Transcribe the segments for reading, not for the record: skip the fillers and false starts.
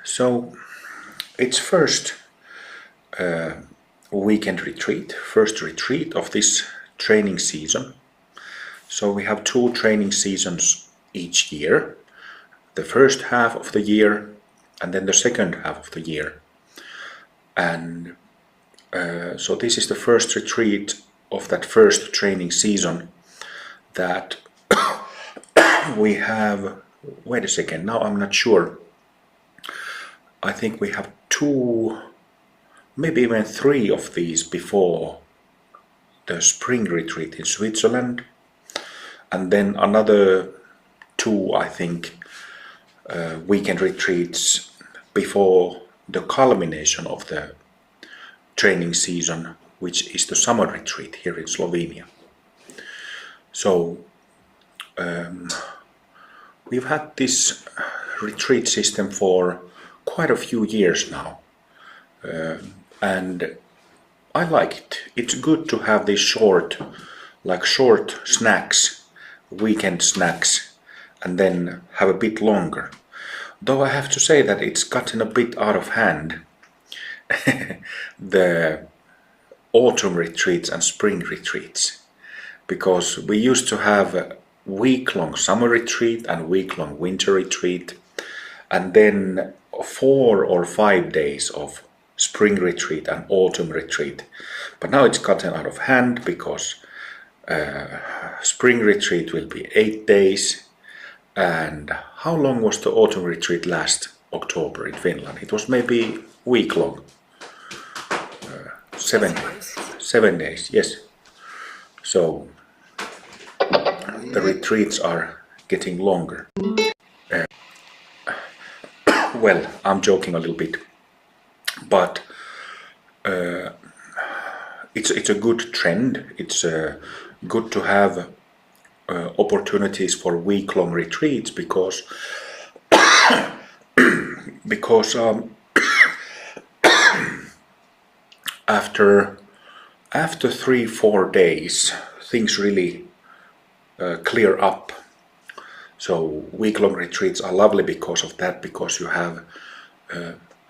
So it's first weekend retreat, first retreat of this training season. So we have 2 training seasons each year, the first half of the year and then the second half of the year. And so this is the first retreat of that first training season that we have. Wait a second, now I'm not sure. I think we have 2, maybe even 3 of these before the spring retreat in Switzerland, and then another 2, I think, weekend retreats before the culmination of the training season, which is the summer retreat here in Slovenia. So we've had this retreat system for quite a few years now, and I like it. It's good to have these short snacks, weekend snacks, and then have a bit longer. Though I have to say that it's gotten a bit out of hand, the autumn retreats and spring retreats, because we used to have a week-long summer retreat and week-long winter retreat, and then 4 or 5 days of spring retreat and autumn retreat. But now it's gotten out of hand because spring retreat will be 8 days. And how long was the autumn retreat last October in Finland? It was maybe week long. 7 days, yes. So the retreats are getting longer. Well, I'm joking a little bit, but it's a good trend. It's good to have opportunities for week-long retreats because after 3-4 days things really clear up. So week-long retreats are lovely because of that, because you have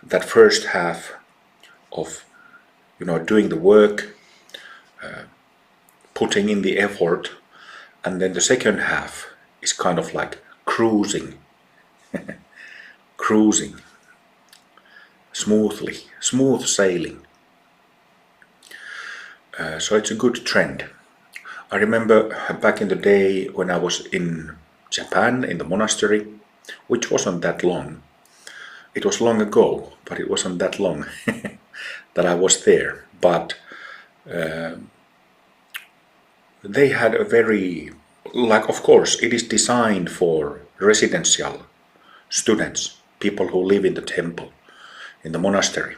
that first half of doing the work, putting in the effort, and then the second half is kind of like cruising smooth sailing. So it's a good trend. I remember back in the day when I was in Japan in the monastery, which wasn't that long. It was long ago, but it wasn't that long that I was there. But they had a very, of course, it is designed for residential students, people who live in the temple, in the monastery.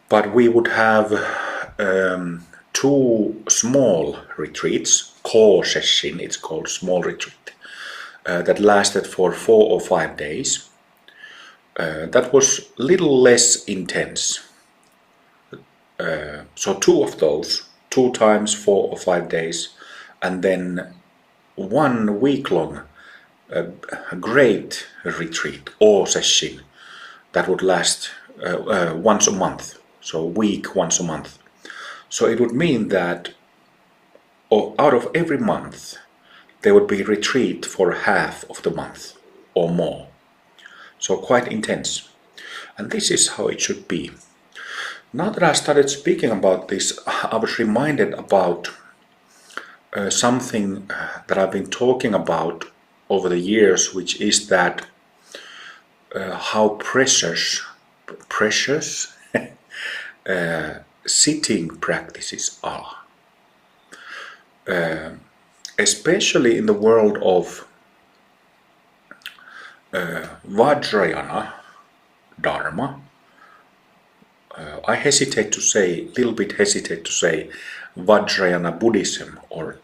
But we would have 2 small retreats, Ko-session, it's called, small retreat, that lasted for 4 or 5 days. That was a little less intense. So 2 of those, 2 times 4 or 5 days, and then 1 week-long great retreat or session that would last once a month, so a week once a month. So it would mean that out of every month there would be retreat for half of the month or more. So quite intense. And this is how it should be. Now that I started speaking about this, I was reminded about something that I've been talking about over the years, which is that how precious sitting practices are. Especially in the world of Vajrayana Dharma. I little bit hesitate to say Vajrayana Buddhism or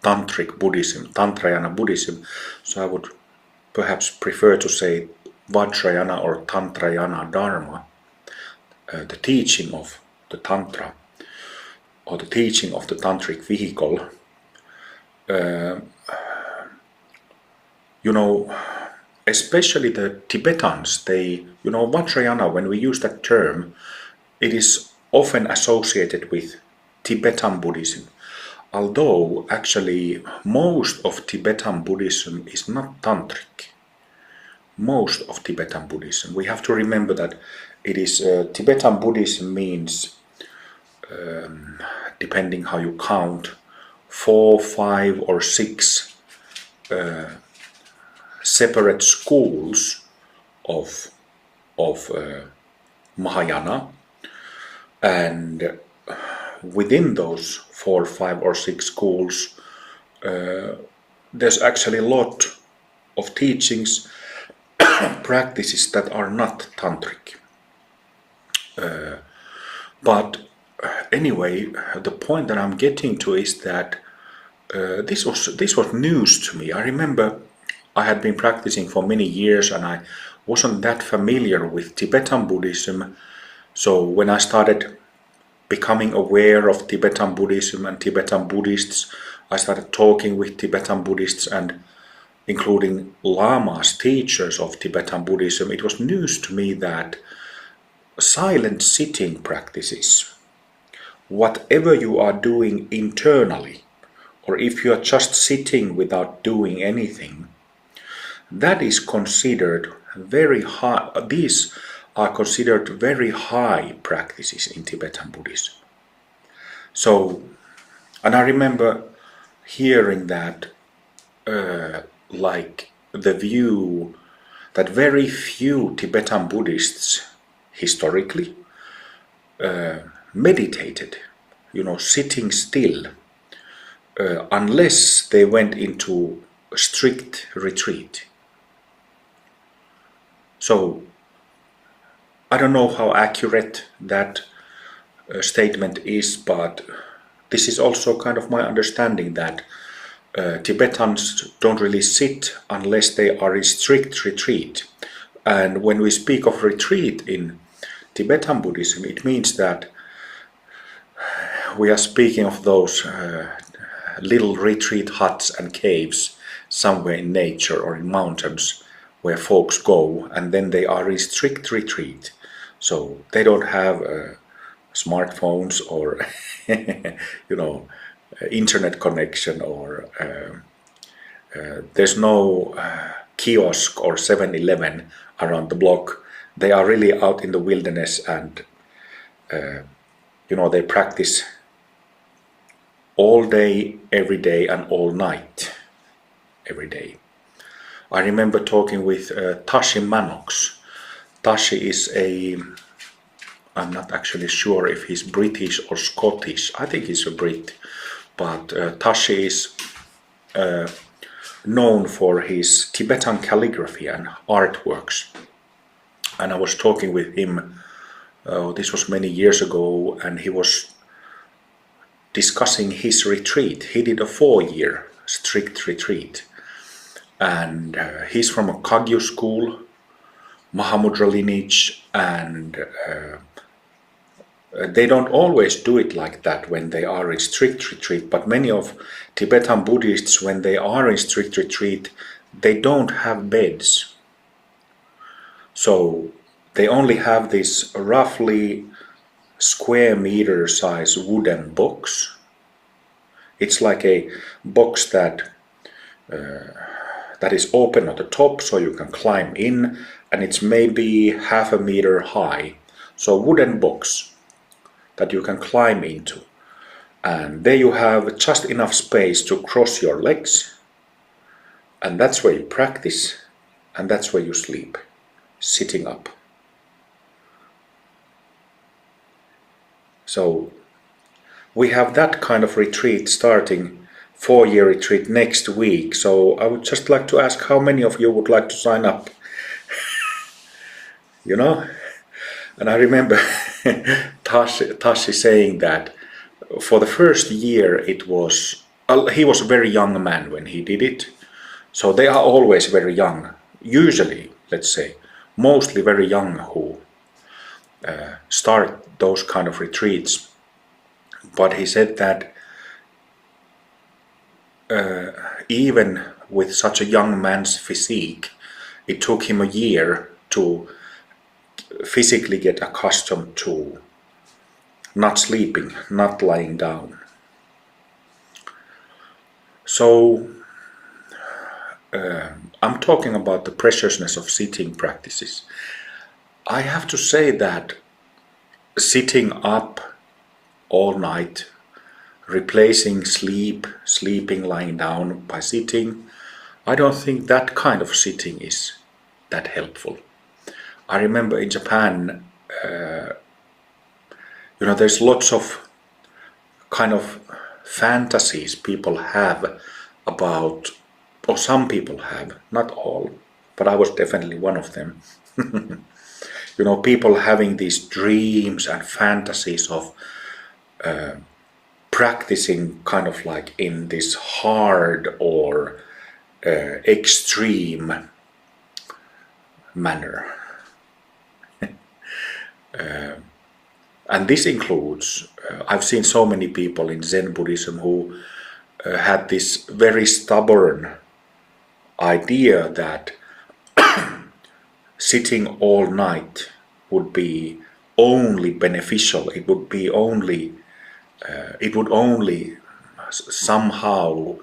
Tantric Buddhism, Tantrayana Buddhism, so I would perhaps prefer to say Vajrayana or Tantrayana Dharma, the teaching of the Tantra, or the teaching of the Tantric vehicle. especially the Tibetans, they, Vajrayana, when we use that term, it is often associated with Tibetan Buddhism. Although actually most of Tibetan Buddhism is not tantric. Most of Tibetan Buddhism. We have to remember that it is Tibetan Buddhism means, depending how you count, 4, 5 or 6 separate schools of Mahayana, and within those 4, 5 or 6 schools there's actually a lot of teachings, practices that are not tantric. But anyway, the point that I'm getting to is that this was news to me. I remember I had been practicing for many years and I wasn't that familiar with Tibetan Buddhism. So when I started becoming aware of Tibetan Buddhism and Tibetan Buddhists, I started talking with Tibetan Buddhists and including lamas, teachers of Tibetan Buddhism. It was news to me that silent sitting practices, whatever you are doing internally, or if you are just sitting without doing anything, that is considered very high. These are considered very high practices in Tibetan Buddhism. So, and I remember hearing that, like the view that very few Tibetan Buddhists historically meditated, sitting still, unless they went into a strict retreat. So I don't know how accurate that statement is, but this is also kind of my understanding that Tibetans don't really sit unless they are in strict retreat. And when we speak of retreat in Tibetan Buddhism, it means that we are speaking of those little retreat huts and caves somewhere in nature or in mountains where folks go, and then they are in strict retreat. So they don't have smartphones or internet connection, or there's no kiosk or 7-Eleven around the block. They are really out in the wilderness, and they practice all day, every day, and all night, every day. I remember talking with Tashi Manox. Tashi is I'm not actually sure if he's British or Scottish. I think he's a Brit. But Tashi is known for his Tibetan calligraphy and artworks. And I was talking with him, this was many years ago, and he was discussing his retreat. He did a 4-year strict retreat. And he's from a Kagyu school, Mahamudra lineage, and they don't always do it like that when they are in strict retreat, but many of Tibetan Buddhists, when they are in strict retreat, they don't have beds. So they only have this roughly square meter size wooden box. It's like a box that is open at the top so you can climb in, and it's maybe 0.5 meter high. So wooden box that you can climb into, and there you have just enough space to cross your legs, and that's where you practice, and that's where you sleep, sitting up. So we have that kind of retreat starting, 4-year retreat next week. So I would just like to ask how many of you would like to sign up. And I remember Tashi saying that for the first year it was, he was a very young man when he did it. So they are always very young, usually, let's say, mostly very young who start those kind of retreats. But he said that even with such a young man's physique, it took him a year to physically get accustomed to not sleeping, not lying down. So I'm talking about the preciousness of sitting practices. I have to say that sitting up all night, replacing sleeping lying down by sitting, I don't think that kind of sitting is that helpful. I remember in Japan, there's lots of kind of fantasies people have about, or some people have, not all, but I was definitely one of them. People having these dreams and fantasies of practicing kind of like in this hard or extreme manner. And this includes, I've seen so many people in Zen Buddhism who had this very stubborn idea that sitting all night would be only beneficial. It would only somehow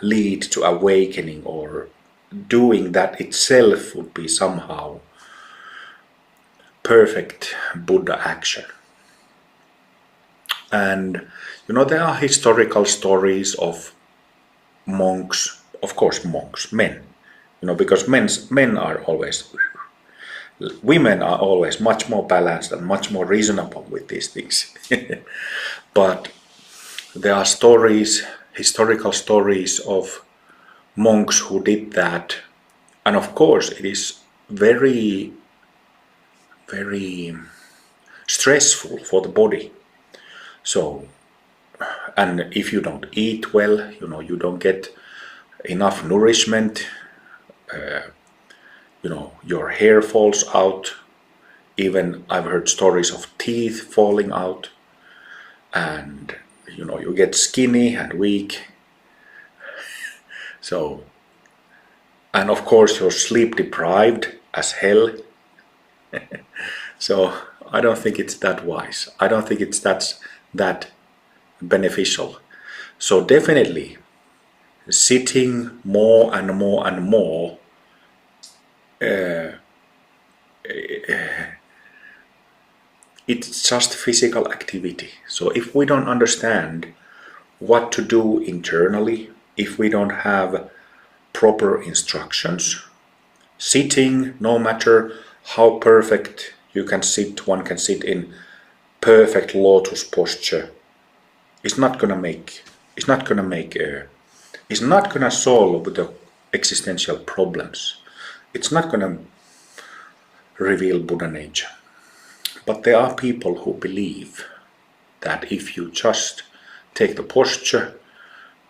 lead to awakening, or doing that itself would be somehow perfect Buddha action. And there are historical stories of monks, of course monks, men, because men are always, women are always much more balanced and much more reasonable with these things. But there are stories, historical stories of monks who did that, and of course it is very, very stressful for the body. So, and if you don't eat well, you don't get enough nourishment, your hair falls out. Even I've heard stories of teeth falling out, and you get skinny and weak. So, and of course you're sleep deprived as hell. So I don't think it's that wise. I don't think that's that beneficial. So definitely sitting more and more and more it's just physical activity. So if we don't understand what to do internally, if we don't have proper instructions, sitting, no matter how perfect you can sit, one can sit in perfect lotus posture, it's not gonna solve the existential problems. It's not gonna reveal Buddha nature. But there are people who believe that if you just take the posture,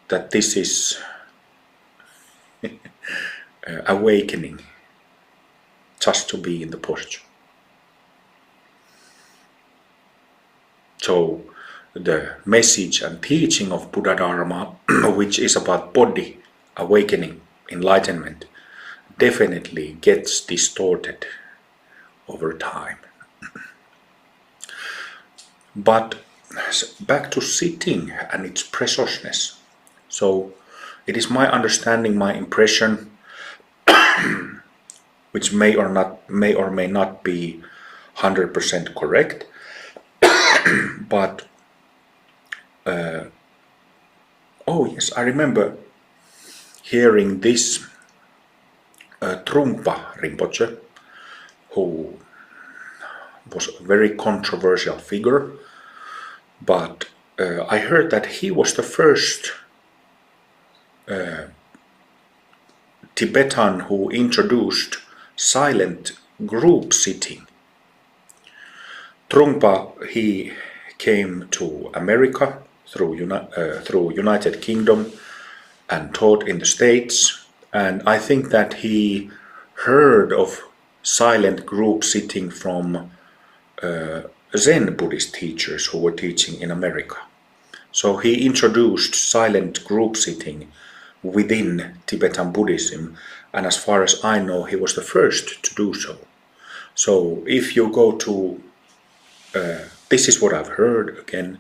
that this is awakening, just to be in the posture. So the message and teaching of Buddha Dharma, which is about body, awakening, enlightenment, definitely gets distorted over time. But back to sitting and its preciousness. So it is my understanding, my impression, which may or may not be 100% correct, but oh yes, I remember hearing this Trungpa Rinpoche, who was a very controversial figure, but I heard that he was the first Tibetan who introduced silent group sitting. Trungpa, he came to America through United Kingdom and taught in the States, and I think that he heard of silent group sitting from Zen Buddhist teachers who were teaching in America. So he introduced silent group sitting within Tibetan Buddhism, and as far as I know, he was the first to do so. So if you go to, this is what I've heard again,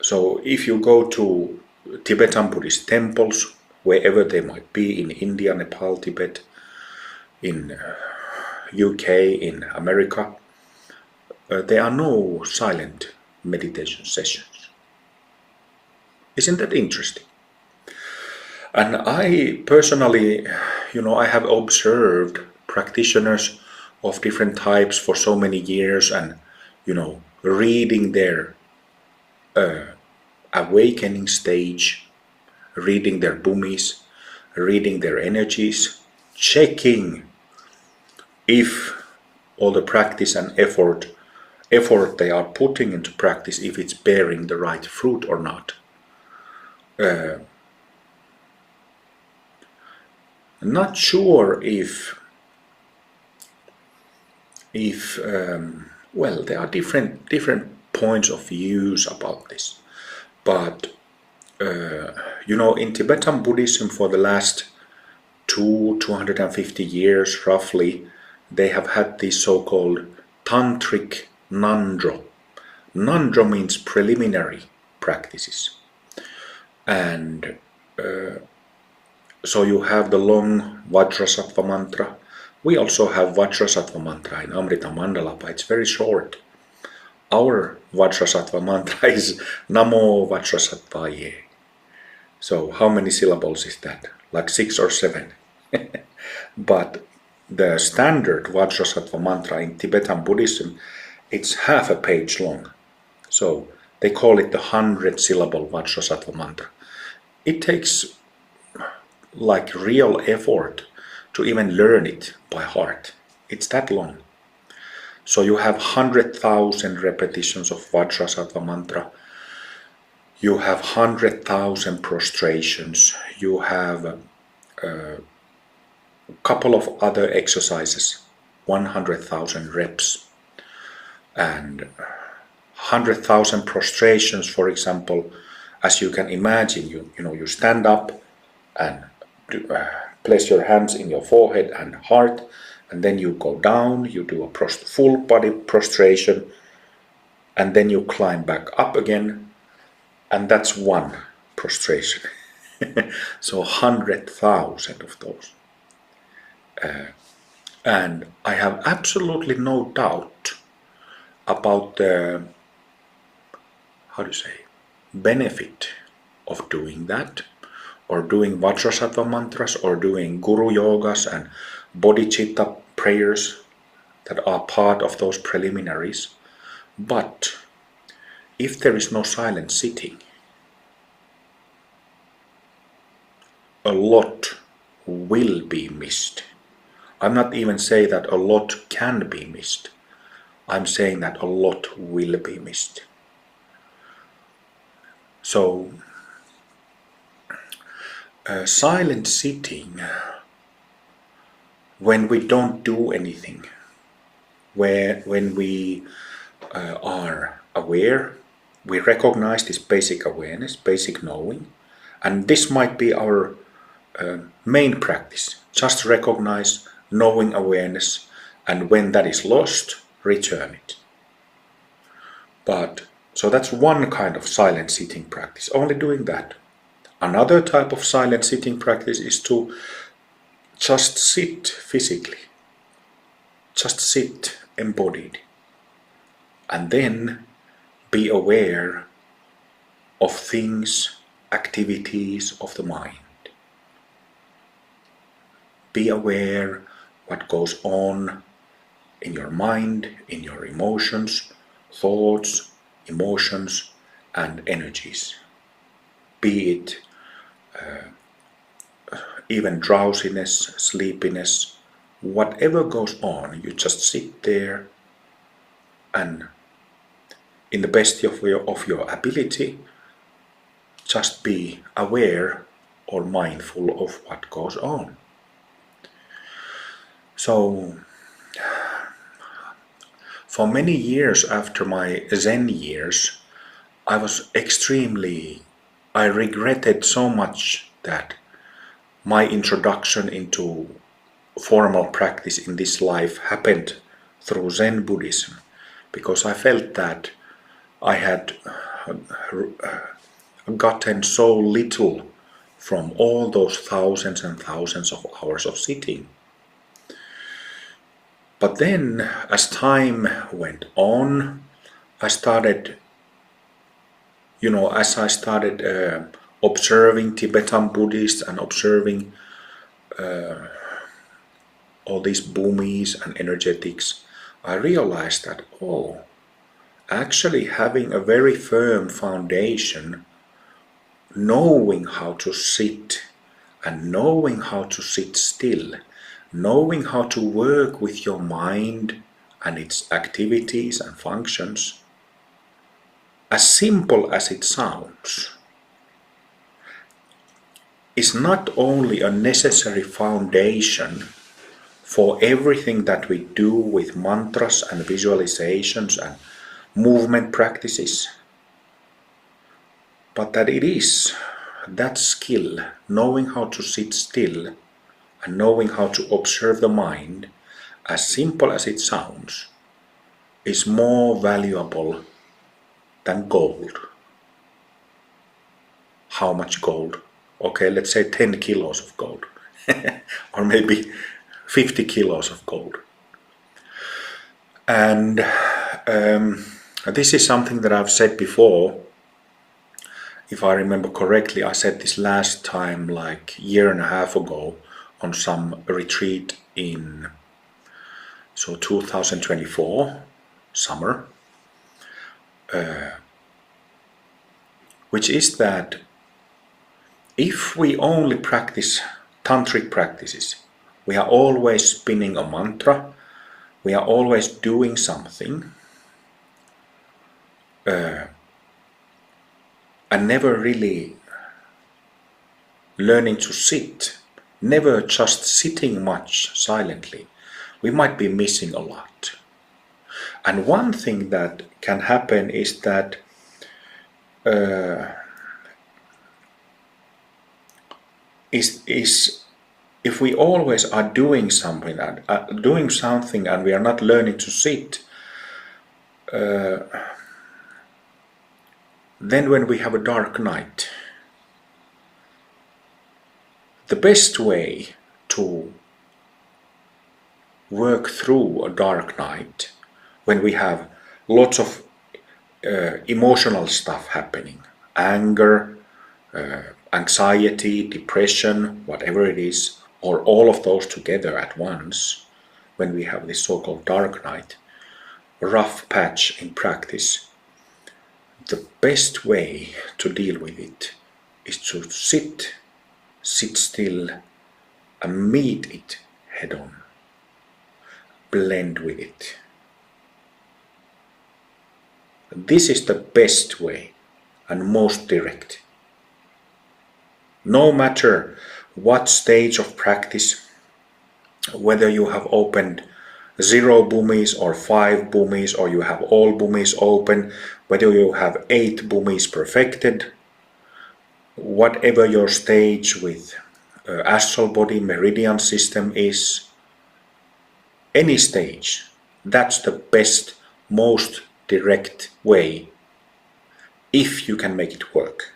so if you go to Tibetan Buddhist temples, wherever they might be, in India, Nepal, Tibet, in UK, in America, there are no silent meditation sessions. Isn't that interesting? And I personally, I have observed practitioners of different types for so many years, and, reading their awakening stage, reading their bhumis, reading their energies, checking if all the practice and effort they are putting into practice, if it's bearing the right fruit or not. Not sure if well, there are different points of views about this, but in Tibetan Buddhism for the last 250 years roughly, they have had these so-called tantric nandro. Nandro means preliminary practices, and so you have the long Vajrasattva mantra. We also have Vajrasattva mantra in Amrita Mandala, but it's very short. Our Vajrasattva mantra is Namo Vajrasattvaye. So how many syllables is that? Like 6 or 7. But the standard Vajrasattva mantra in Tibetan Buddhism, it's half a page long. So they call it the 100-syllable Vajrasattva mantra. It takes like real effort to even learn it by heart. It's that long. So you have 100,000 repetitions of Vajrasattva mantra. You have 100,000 prostrations. You have a couple of other exercises, 100,000 reps, and 100,000 prostrations. For example, as you can imagine, you stand up and place your hands in your forehead and heart, and then you go down, you do a full body prostration, and then you climb back up again, and that's one prostration. So 100,000 of those. And I have absolutely no doubt about the, benefit of doing that, or doing Vajrasattva mantras, or doing Guru Yogas and Bodhicitta prayers that are part of those preliminaries. But if there is no silent sitting, a lot will be missed. I'm not even saying that a lot can be missed. I'm saying that a lot will be missed. So, silent sitting, when we don't do anything, when we are aware, we recognize this basic awareness, basic knowing, and this might be our main practice. Just recognize knowing awareness, and when that is lost, return it. So that's one kind of silent sitting practice, only doing that. Another type of silent sitting practice is to just sit physically, just sit embodied, and then be aware of things, activities of the mind. Be aware what goes on in your mind, in your emotions, thoughts, emotions, and energies. Be it even drowsiness, sleepiness, whatever goes on, you just sit there and, in the best of your ability, just be aware or mindful of what goes on. So, for many years after my Zen years, I regretted so much that my introduction into formal practice in this life happened through Zen Buddhism, because I felt that I had gotten so little from all those thousands and thousands of hours of sitting. But then, as time went on, I started, as I started observing Tibetan Buddhists and observing all these bhumis and energetics, I realized that, actually having a very firm foundation, knowing how to sit and knowing how to sit still, knowing how to work with your mind and its activities and functions, as simple as it sounds, is not only a necessary foundation for everything that we do with mantras and visualizations and movement practices, but that it is that skill, knowing how to sit still and knowing how to observe the mind, as simple as it sounds, is more valuable than gold. How much gold? Okay, let's say 10 kilos of gold, or maybe 50 kilos of gold. And this is something that I've said before. If I remember correctly, I said this last time like a year and a half ago on some retreat in 2024 summer, which is that if we only practice tantric practices, we are always spinning a mantra, we are always doing something, and never really learning to sit, never just sitting much silently, we might be missing a lot. And one thing that can happen is that if we always are doing something and we are not learning to sit, then when we have a dark night, the best way to work through a dark night, when we have lots of emotional stuff happening, anger, anxiety, depression, whatever it is, or all of those together at once, when we have this so-called dark night, rough patch in practice, the best way to deal with it is to sit still and meet it head on, blend with it. This is the best way and most direct. No matter what stage of practice, whether you have opened 0 bhumis or 5 bhumis, or you have all bhumis open, whether you have 8 bhumis perfected, whatever your stage with astral body meridian system is, any stage, that's the best, most direct way if you can make it work.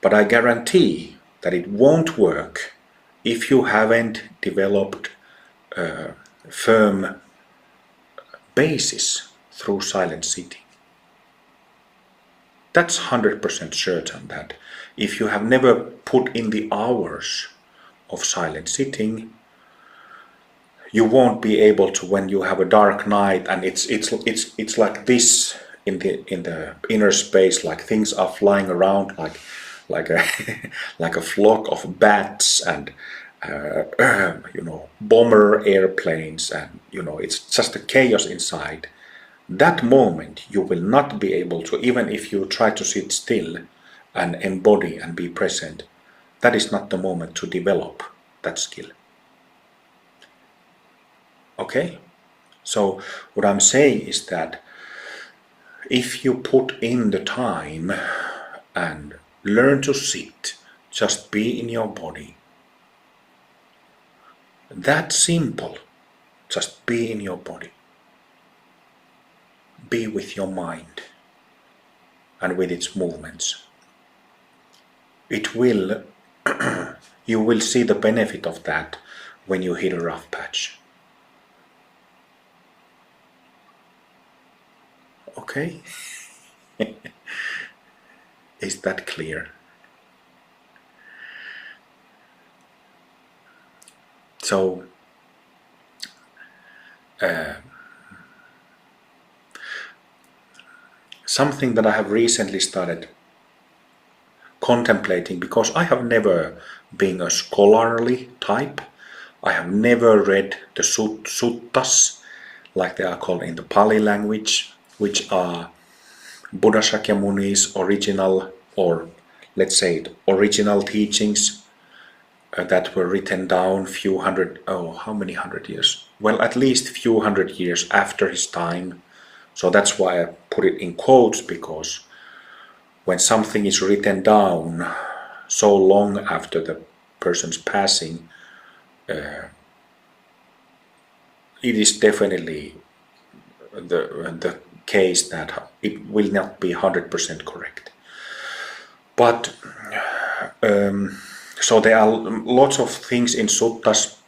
But I guarantee that it won't work if you haven't developed a firm basis through silent sitting. That's 100% certain that if you have never put in the hours of silent sitting, you won't be able to, when you have a dark night and it's like this in the inner space, like things are flying around like a flock of bats and bomber airplanes, and it's just a chaos inside. That moment you will not be able to, even if you try to sit still and embody and be present, that is not the moment to develop that skill. Okay? So what I'm saying is that if you put in the time and learn to sit, Just be in your body. That simple. Just be in your body. Be with your mind and with its movements. It will, you will see the benefit of that when you hit a rough patch. Okay? Is that clear? So, something that I have recently started contemplating, because I have never been a scholarly type. I have never read the suttas, like they are called in the Pali language, which are Buddha Shakyamuni's original, or let's say it, original teachings that were written down how many hundred years? Well, at least few hundred years after his time. So that's why I put it in quotes, because when something is written down so long after the person's passing, it is definitely the case that it will not be 100% correct. But so there are lots of things in suttas,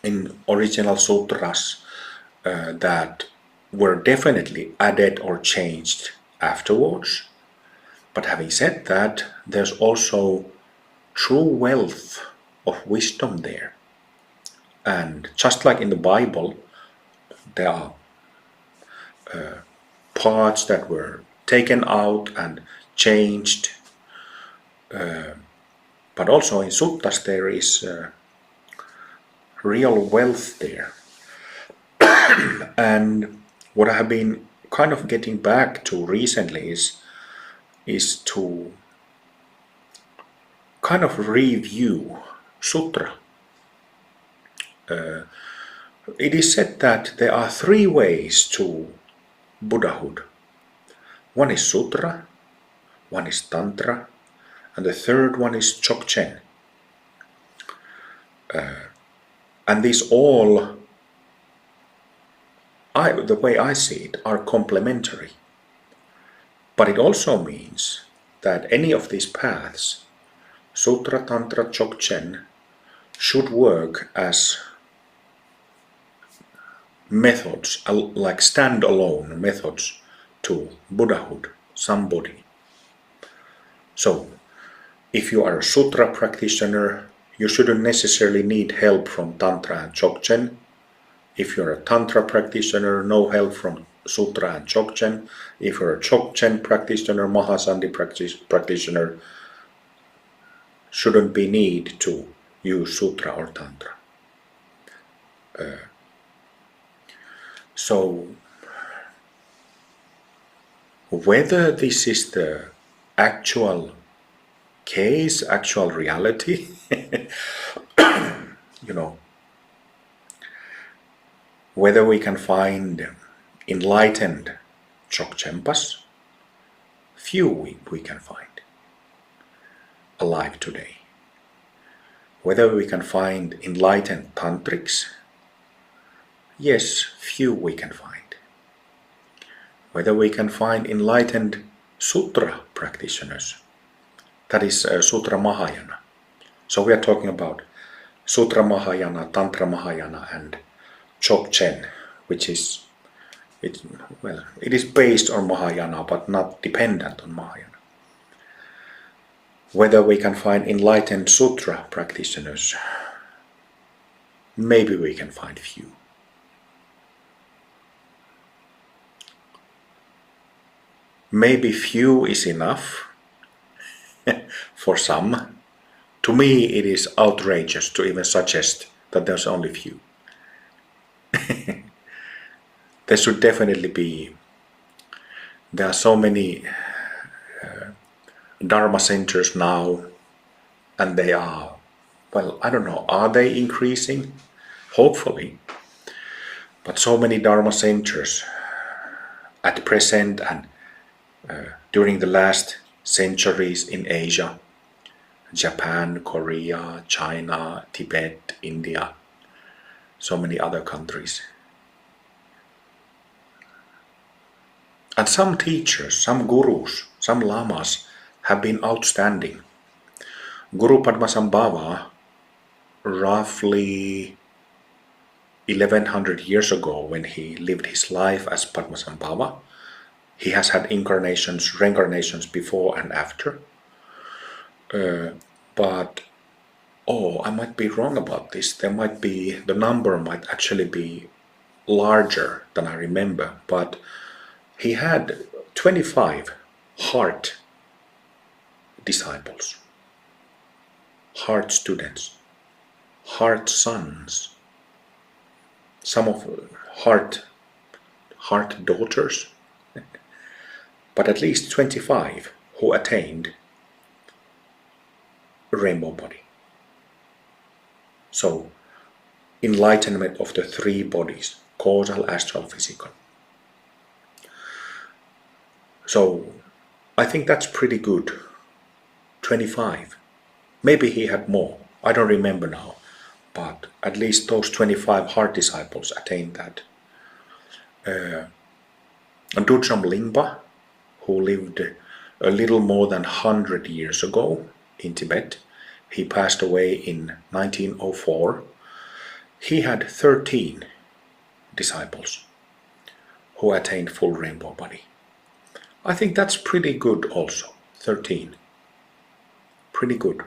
in original sutras, that were definitely added or changed afterwards. But having said that, there's also true wealth of wisdom there. And just like in the Bible, there are parts that were taken out and changed. But also in suttas there is real wealth there. And what I have been kind of getting back to recently is to kind of review sutra. It is said that there are 3 ways to Buddhahood. One is sutra, one is tantra, and the third one is Dzogchen. And these all, the way I see it, are complementary. But it also means that any of these paths, Sutra, Tantra, Dzogchen, should work as methods, like stand-alone methods to Buddhahood, somebody. So, if you are a Sutra practitioner, you shouldn't necessarily need help from Tantra and Dzogchen. If you're a Tantra practitioner, no help from Sutra and Dzogchen. If you're a Dzogchen practitioner, Mahasandhi practitioner, shouldn't be need to use Sutra or Tantra. So, whether this is the actual case, actual reality, whether we can find enlightened Dzogchenpas, few we can find alive today. Whether we can find enlightened tantrics, yes, few we can find. Whether we can find enlightened sutra practitioners, that is Sutra Mahayana. So we are talking about Sutra Mahayana, Tantra Mahayana, and Dzogchen, which is, it is based on Mahayana but not dependent on Mahayana. Whether we can find enlightened sutra practitioners, maybe we can find few. Maybe few is enough for some. To me it is outrageous to even suggest that there's only few. There should definitely be. There are so many Dharma centers now, and they are, I don't know, are they increasing? Hopefully. But so many Dharma centers at present and during the last centuries in Asia, Japan, Korea, China, Tibet, India, so many other countries. And some teachers, some gurus, some lamas have been outstanding. Guru Padmasambhava, roughly 1100 years ago, when he lived his life as Padmasambhava, he has had incarnations, reincarnations before and after. But I might be wrong about this. The number might actually be larger than I remember, but he had 25 heart disciples, heart students, heart sons, some of heart daughters, but at least 25 who attained rainbow body. So, enlightenment of the three bodies, causal, astral, physical. So, I think that's pretty good. 25. Maybe he had more. I don't remember now. But at least those 25 heart disciples attained that. And Dudjom Lingpa, who lived a little more than 100 years ago in Tibet, he passed away in 1904. He had 13 disciples who attained full rainbow body. I think that's pretty good also. 13. Pretty good.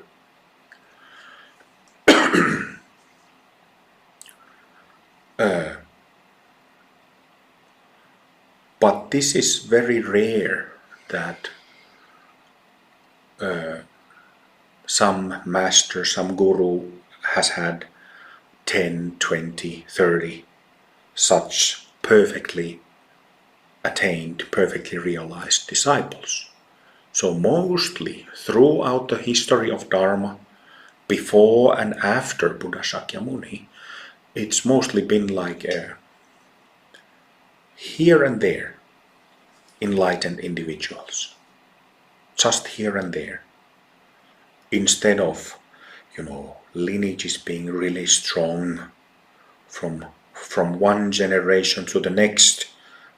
But this is very rare that some master, some guru has had 10, 20, 30 such perfectly attained, perfectly realized disciples. So mostly throughout the history of Dharma, before and after Buddha Shakyamuni, it's mostly been like here and there enlightened individuals. Just here and there. Instead of, lineages being really strong from one generation to the next,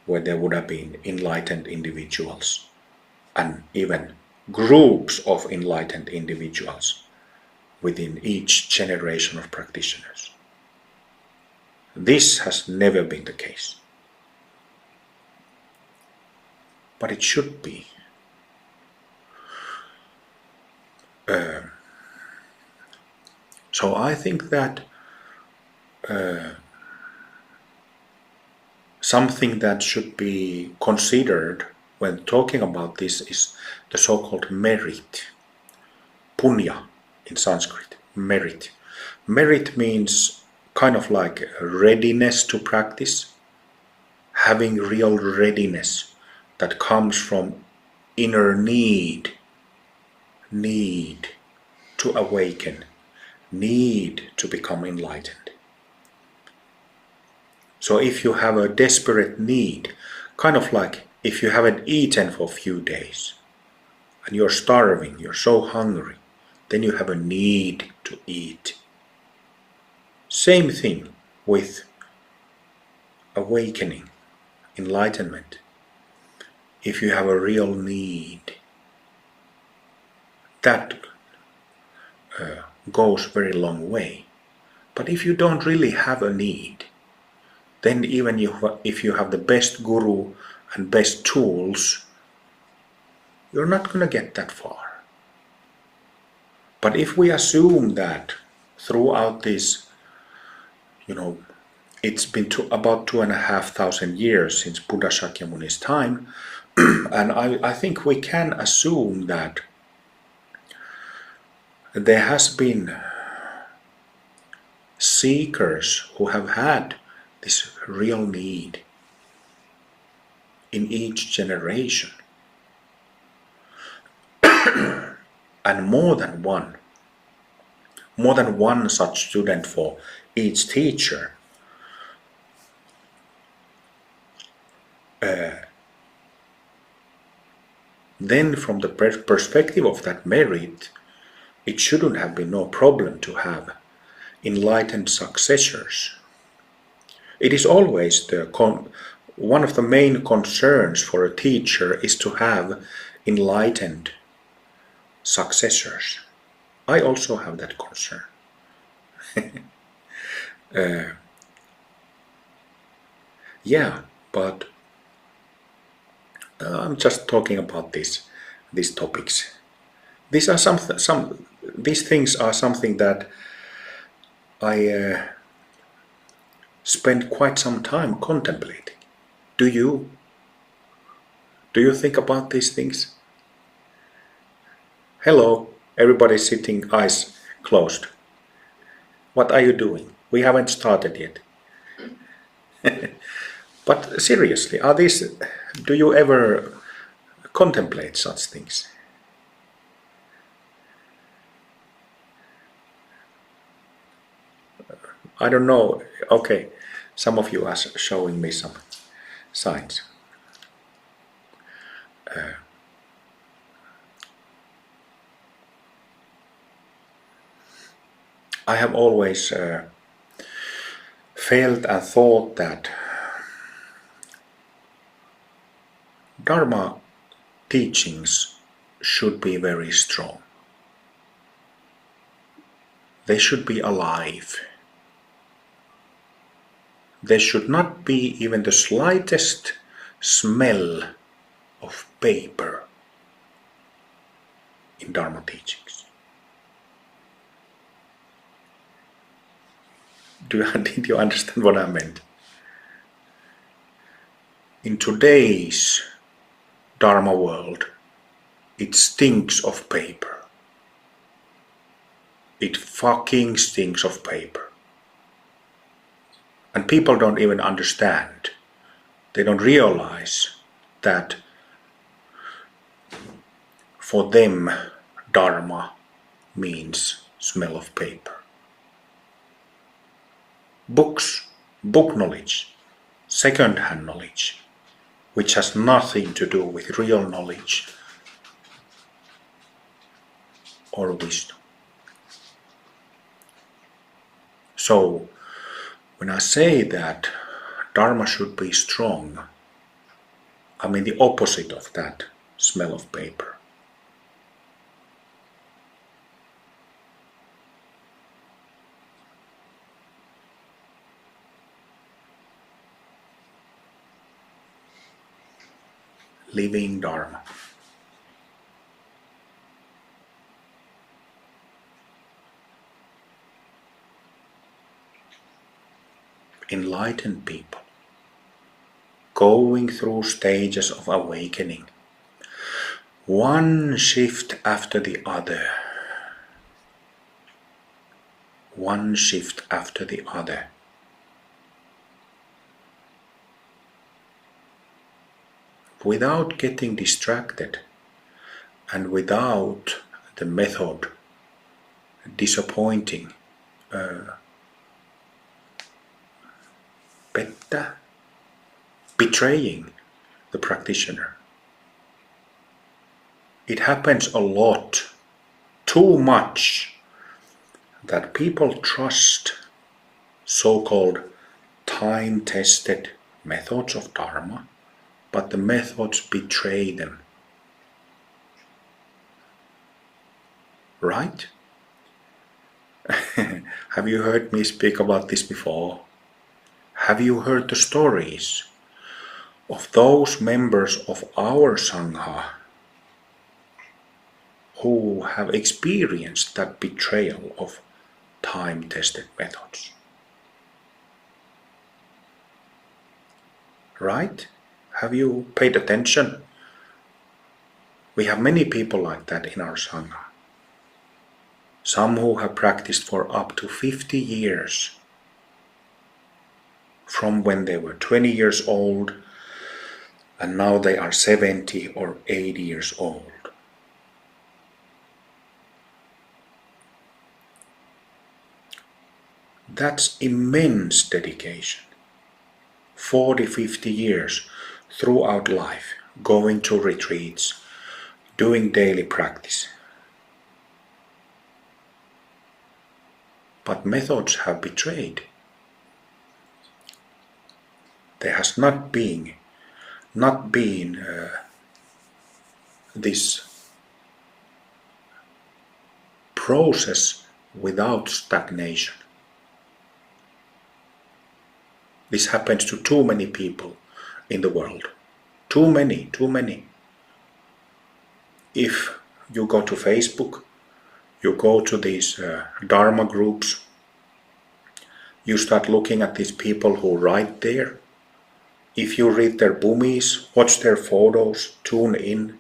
where there would have been enlightened individuals and even groups of enlightened individuals within each generation of practitioners. This has never been the case. But it should be. So I think that something that should be considered when talking about this is the so-called merit. Punya in Sanskrit, merit. Merit means kind of like readiness to practice, having real readiness that comes from inner need to awaken, need to become enlightened. So if you have a desperate need, kind of like if you haven't eaten for a few days and you're starving, you're so hungry, then you have a need to eat. Same thing with awakening, enlightenment. If you have a real need, that goes very long way. But if you don't really have a need, then even if you have the best guru and best tools, you're not going to get that far. But if we assume that throughout this, it's been about 2,500 years since Buddha Shakyamuni's time, and I think we can assume that there has been seekers who have had this real need in each generation. And more than one such student for each teacher. Then from the perspective of that merit, it shouldn't have been no problem to have enlightened successors. It is always one of the main concerns for a teacher is to have enlightened successors. I also have that concern. Yeah, but I'm just talking about these topics. These things are something that I spend quite some time contemplating. Do you? Do you think about these things? Hello, everybody sitting, eyes closed. What are you doing? We haven't started yet. But seriously, do you ever contemplate such things? I don't know. Okay, some of you are showing me some signs. I have always felt and thought that Dharma teachings should be very strong. They should be alive. There should not be even the slightest smell of paper in Dharma teachings. Did you understand what I meant? In today's Dharma world, it stinks of paper. It fucking stinks of paper. And people don't even understand. They don't realize that for them, Dharma means smell of paper. Books, book knowledge, second-hand knowledge, which has nothing to do with real knowledge or wisdom. So, when I say that Dharma should be strong, I mean the opposite of that smell of paper. Living Dharma. Enlightened people, going through stages of awakening, one shift after the other, one shift after the other. Without getting distracted and without the method disappointing, betraying the practitioner. It happens a lot, too much, that people trust so-called time-tested methods of Dharma, but the methods betray them. Right? Have you heard me speak about this before? Have you heard the stories of those members of our Sangha who have experienced that betrayal of time-tested methods? Right? Have you paid attention? We have many people like that in our Sangha. Some who have practiced for up to 50 years. From when they were 20 years old and now they are 70 or 80 years old. That's immense dedication. 40, 50 years throughout life, going to retreats, doing daily practice. but methods have betrayed. There has not been this process without stagnation. This happens to too many people in the world. Too many. If you go to Facebook, you go to these Dharma groups, you start looking at these people who write there. If you read their bhumis, watch their photos, tune in,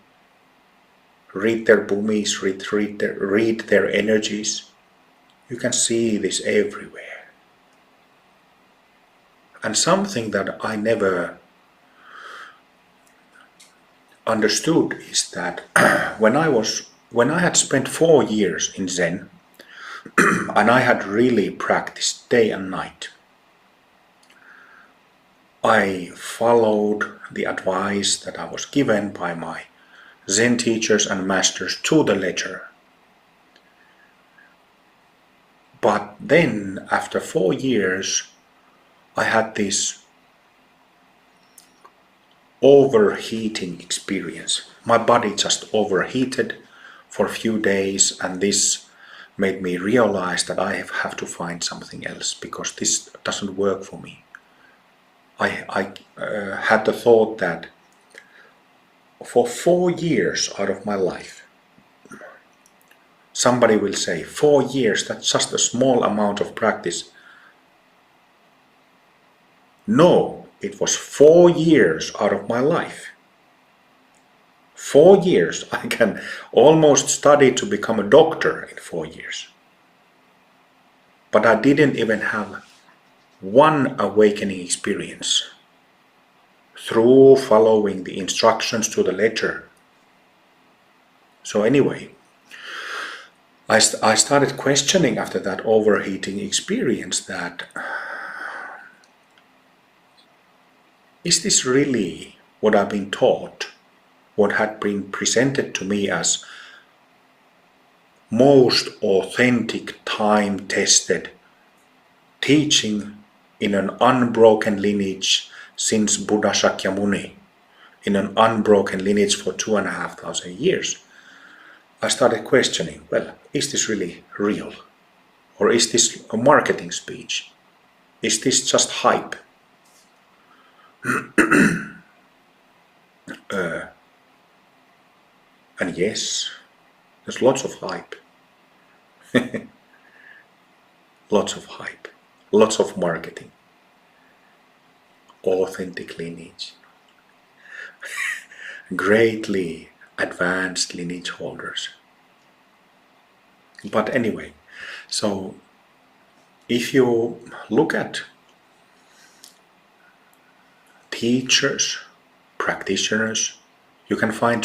read their bhumis, read their energies, you can see this everywhere. And something that I never understood is that when I had spent 4 years in Zen, and I had really practiced day and night, I followed the advice that I was given by my Zen teachers and masters to the letter. But then, after 4 years, I had this overheating experience. My body just overheated for a few days, and this made me realize that I have to find something else because this doesn't work for me. I had the thought that for 4 years out of my life, somebody will say, 4 years, that's just a small amount of practice. No, it was 4 years out of my life. 4 years. I can almost study to become a doctor in 4 years. But I didn't even have one awakening experience through following the instructions to the letter. So anyway, I started questioning after that overheating experience that, is this really what I've been taught? What had been presented to me as most authentic, time-tested teaching in an unbroken lineage since Buddha Shakyamuni, in an unbroken lineage for 2,500 years. I started questioning, well, is this really real? Or is this a marketing speech? Is this just hype? And yes, there's lots of hype. Lots of hype. Lots of marketing. Authentic lineage. Greatly advanced lineage holders. But anyway, so if you look at teachers, practitioners, you can find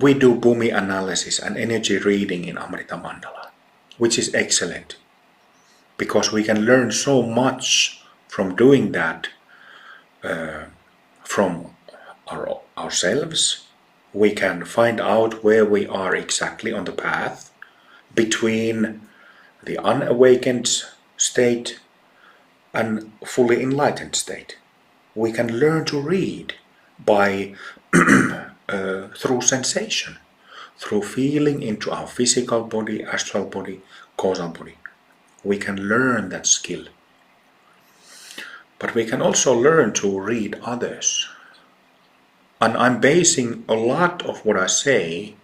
we do bhumi analysis and energy reading in Amrita Mandala, which is excellent because we can learn so much from doing that from ourselves. We can find out where we are exactly on the path between the unawakened state and fully enlightened state. We can learn to read by through sensation, through feeling into our physical body, astral body, causal body. We can learn that skill. But we can also learn to read others. And I'm basing a lot of what I say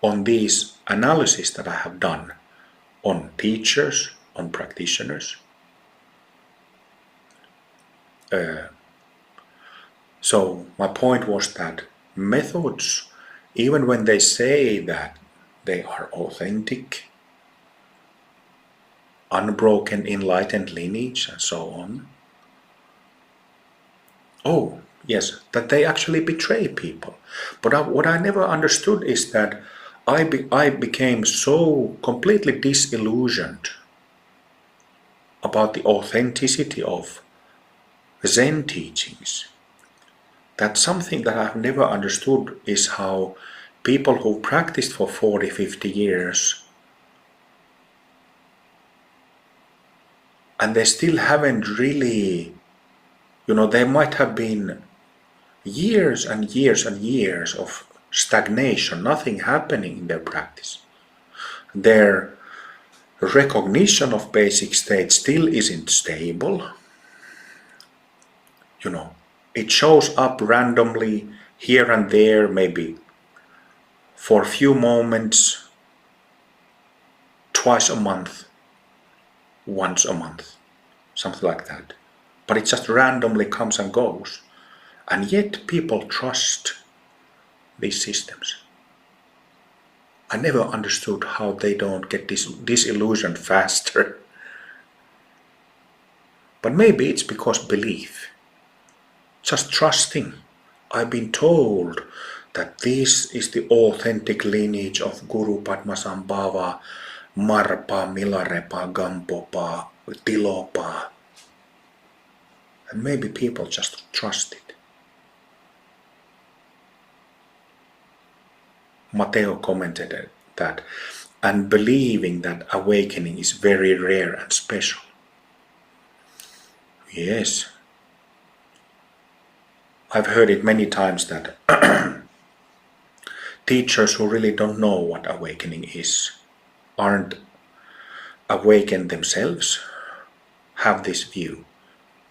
on these analyses that I have done on teachers, on practitioners. So my point was that methods, even when they say that they are authentic, unbroken, enlightened lineage and so on, oh yes, that they actually betray people. But what I never understood is that I became so completely disillusioned about the authenticity of Zen teachings that something that I've never understood is how people who practiced for 40, 50 years And they still haven't really, there might have been years and years and years of stagnation, nothing happening in their practice. Their recognition of basic state still isn't stable. It shows up randomly here and there, maybe for a few moments, twice a month, once a month, something like that. But it just randomly comes and goes. And yet people trust these systems. I never understood how they don't get disillusioned faster. But maybe it's because belief. Just trusting. I've been told that this is the authentic lineage of Guru Padmasambhava, Marpa, Milarepa, Gampopa, Tilopa. And maybe people just trust it. Matteo commented that, and believing that awakening is very rare and special. Yes. I've heard it many times that teachers who really don't know what awakening is, aren't awakened themselves, have this view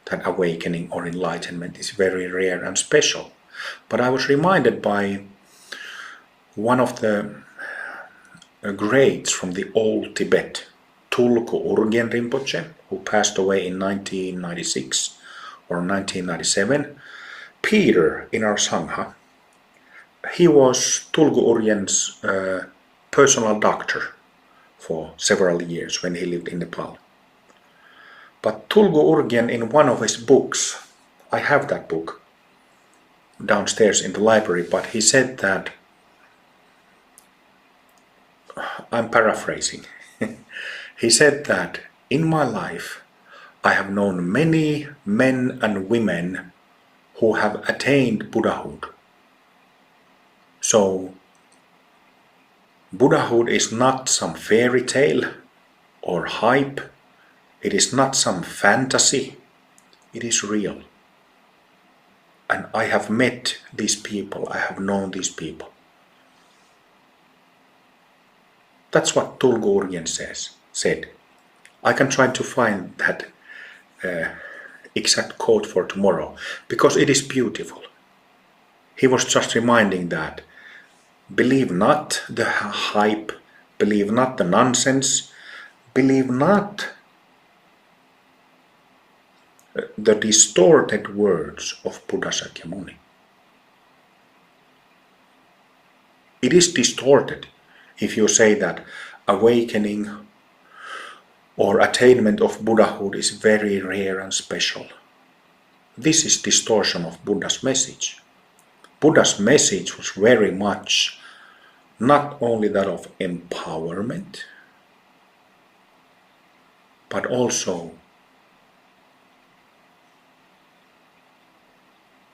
that awakening or enlightenment is very rare and special. But I was reminded by one of the greats from the old Tibet, Tulku Urgyen Rinpoche, who passed away in 1996 or 1997. Peter in our Sangha, he was Tulku Urgyen's personal doctor for several years when he lived in Nepal. But Tulku Urgyen, in one of his books, I have that book downstairs in the library, but he said that, I'm paraphrasing, he said that in my life I have known many men and women who have attained Buddhahood. So Buddhahood is not some fairy tale or hype. It is not some fantasy. It is real. And I have met these people. I have known these people. That's what Tulku Urgyen said. I can try to find that exact quote for tomorrow, because it is beautiful. He was just reminding that believe not the hype, believe not the nonsense, believe not the distorted words of Buddha Shakyamuni. It is distorted if you say that awakening or attainment of Buddhahood is very rare and special. This is distortion of Buddha's message. Buddha's message was very much not only that of empowerment, but also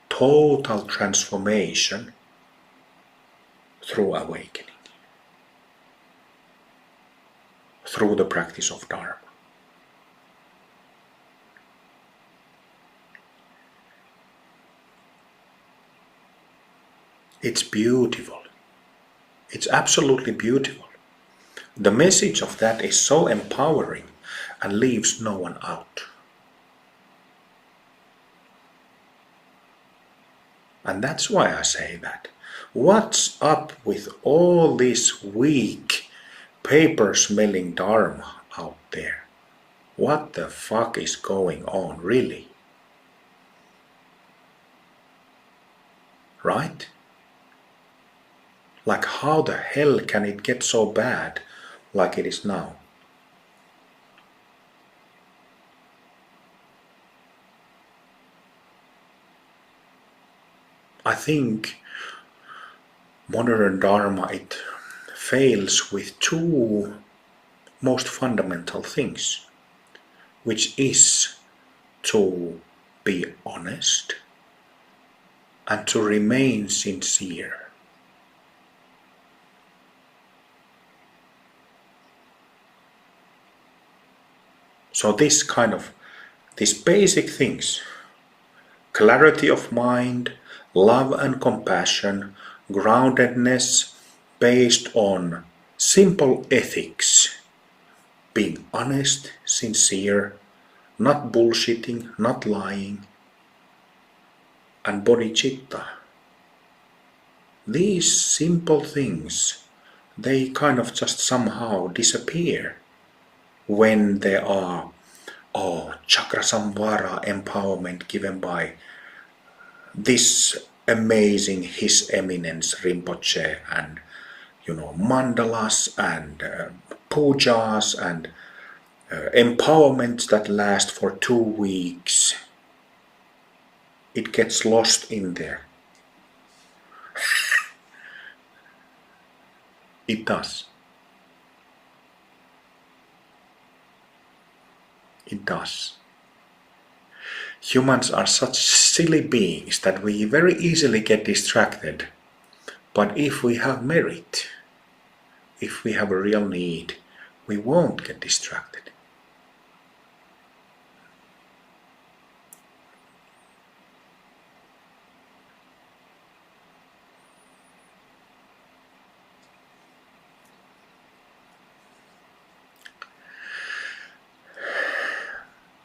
total transformation through awakening, through the practice of Dharma. It's beautiful. It's absolutely beautiful. The message of that is so empowering and leaves no one out. And that's why I say that. What's up with all this weak, paper-smelling Dharma out there? What the fuck is going on, really? Right? Like, how the hell can it get so bad like it is now? I think modern Dharma, it fails with two most fundamental things, which is to be honest and to remain sincere. So these basic things, clarity of mind, love and compassion, groundedness based on simple ethics, being honest, sincere, not bullshitting, not lying, and bodhicitta. These simple things, they kind of just somehow disappear when there are chakra samvara empowerment given by this amazing His Eminence Rinpoche, and mandalas and pujas and empowerments that last for 2 weeks. It gets lost in there. It does. It does. Humans are such silly beings that we very easily get distracted. But if we have merit, if we have a real need, we won't get distracted.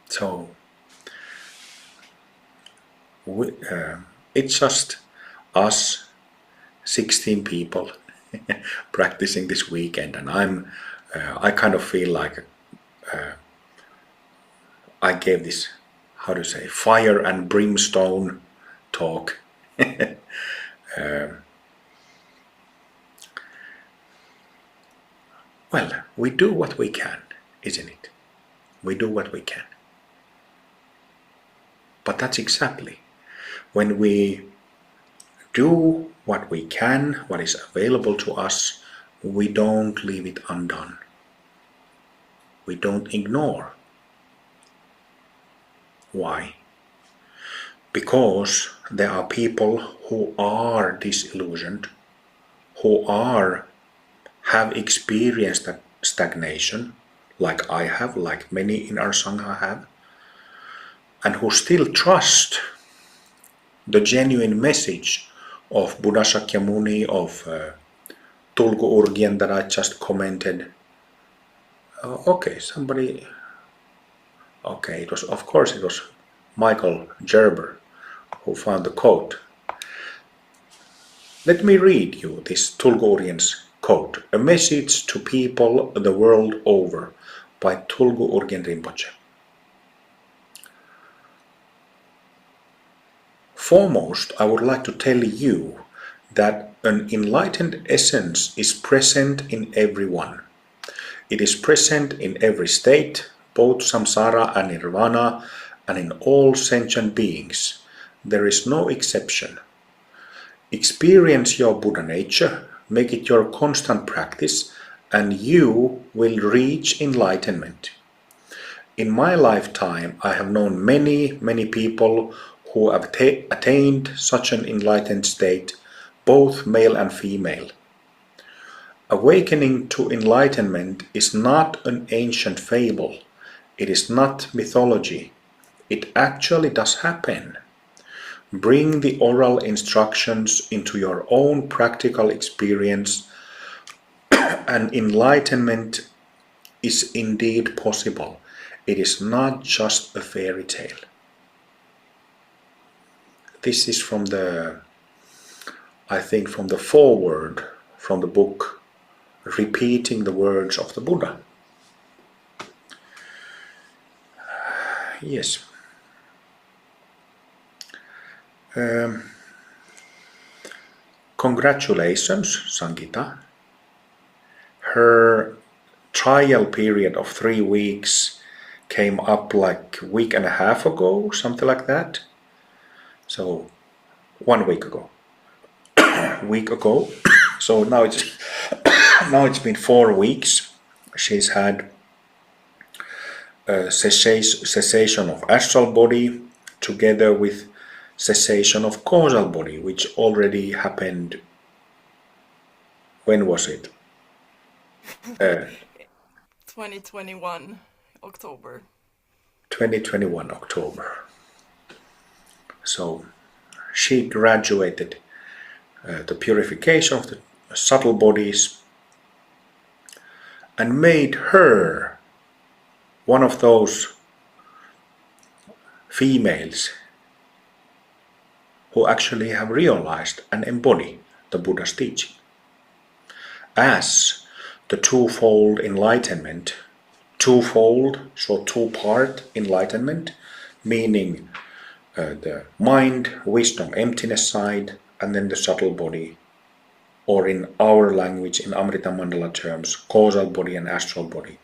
So it's just us 16 people practicing this weekend, and I kind of feel like I gave this, how to say, fire and brimstone talk. Well, we do what we can, isn't it? We do what we can. But that's exactly when we do what we can, what is available to us, we don't leave it undone. We don't ignore. Why? Because there are people who are disillusioned, who have experienced that stagnation, like I have, like many in our Sangha have, and who still trust the genuine message of Buddha Shakyamuni, of Tulku Urgyen that I just commented. It was Michael Gerber who found the quote. Let me read you this Tulku Urgyen's quote, a message to people the world over, by Tulku Urgyen Rinpoche. Foremost, I would like to tell you that an enlightened essence is present in everyone. It is present in every state, both samsara and nirvana, and in all sentient beings. There is no exception. Experience your Buddha nature, make it your constant practice, and you will reach enlightenment. In my lifetime, I have known many, many people who have attained such an enlightened state, both male and female. Awakening to enlightenment is not an ancient fable. It is not mythology. It actually does happen. Bring the oral instructions into your own practical experience, and enlightenment is indeed possible. It is not just a fairy tale. This is from the foreword from the book, Repeating the Words of the Buddha. Yes. Congratulations, Sangita. Her trial period of 3 weeks came up like a week and a half ago, something like that. So 1 week ago. So now it's been 4 weeks. She's had a cessation of astral body together with cessation of causal body, which already happened. When was it? 2021 October. 2021 October. So she graduated the purification of the subtle bodies and made her one of those females who actually have realized and embody the Buddha's teaching. As the twofold enlightenment, twofold, so two-part enlightenment, meaning the mind, wisdom, emptiness side, and then the subtle body, or in our language, in Amrita Mandala terms, causal body and astral body,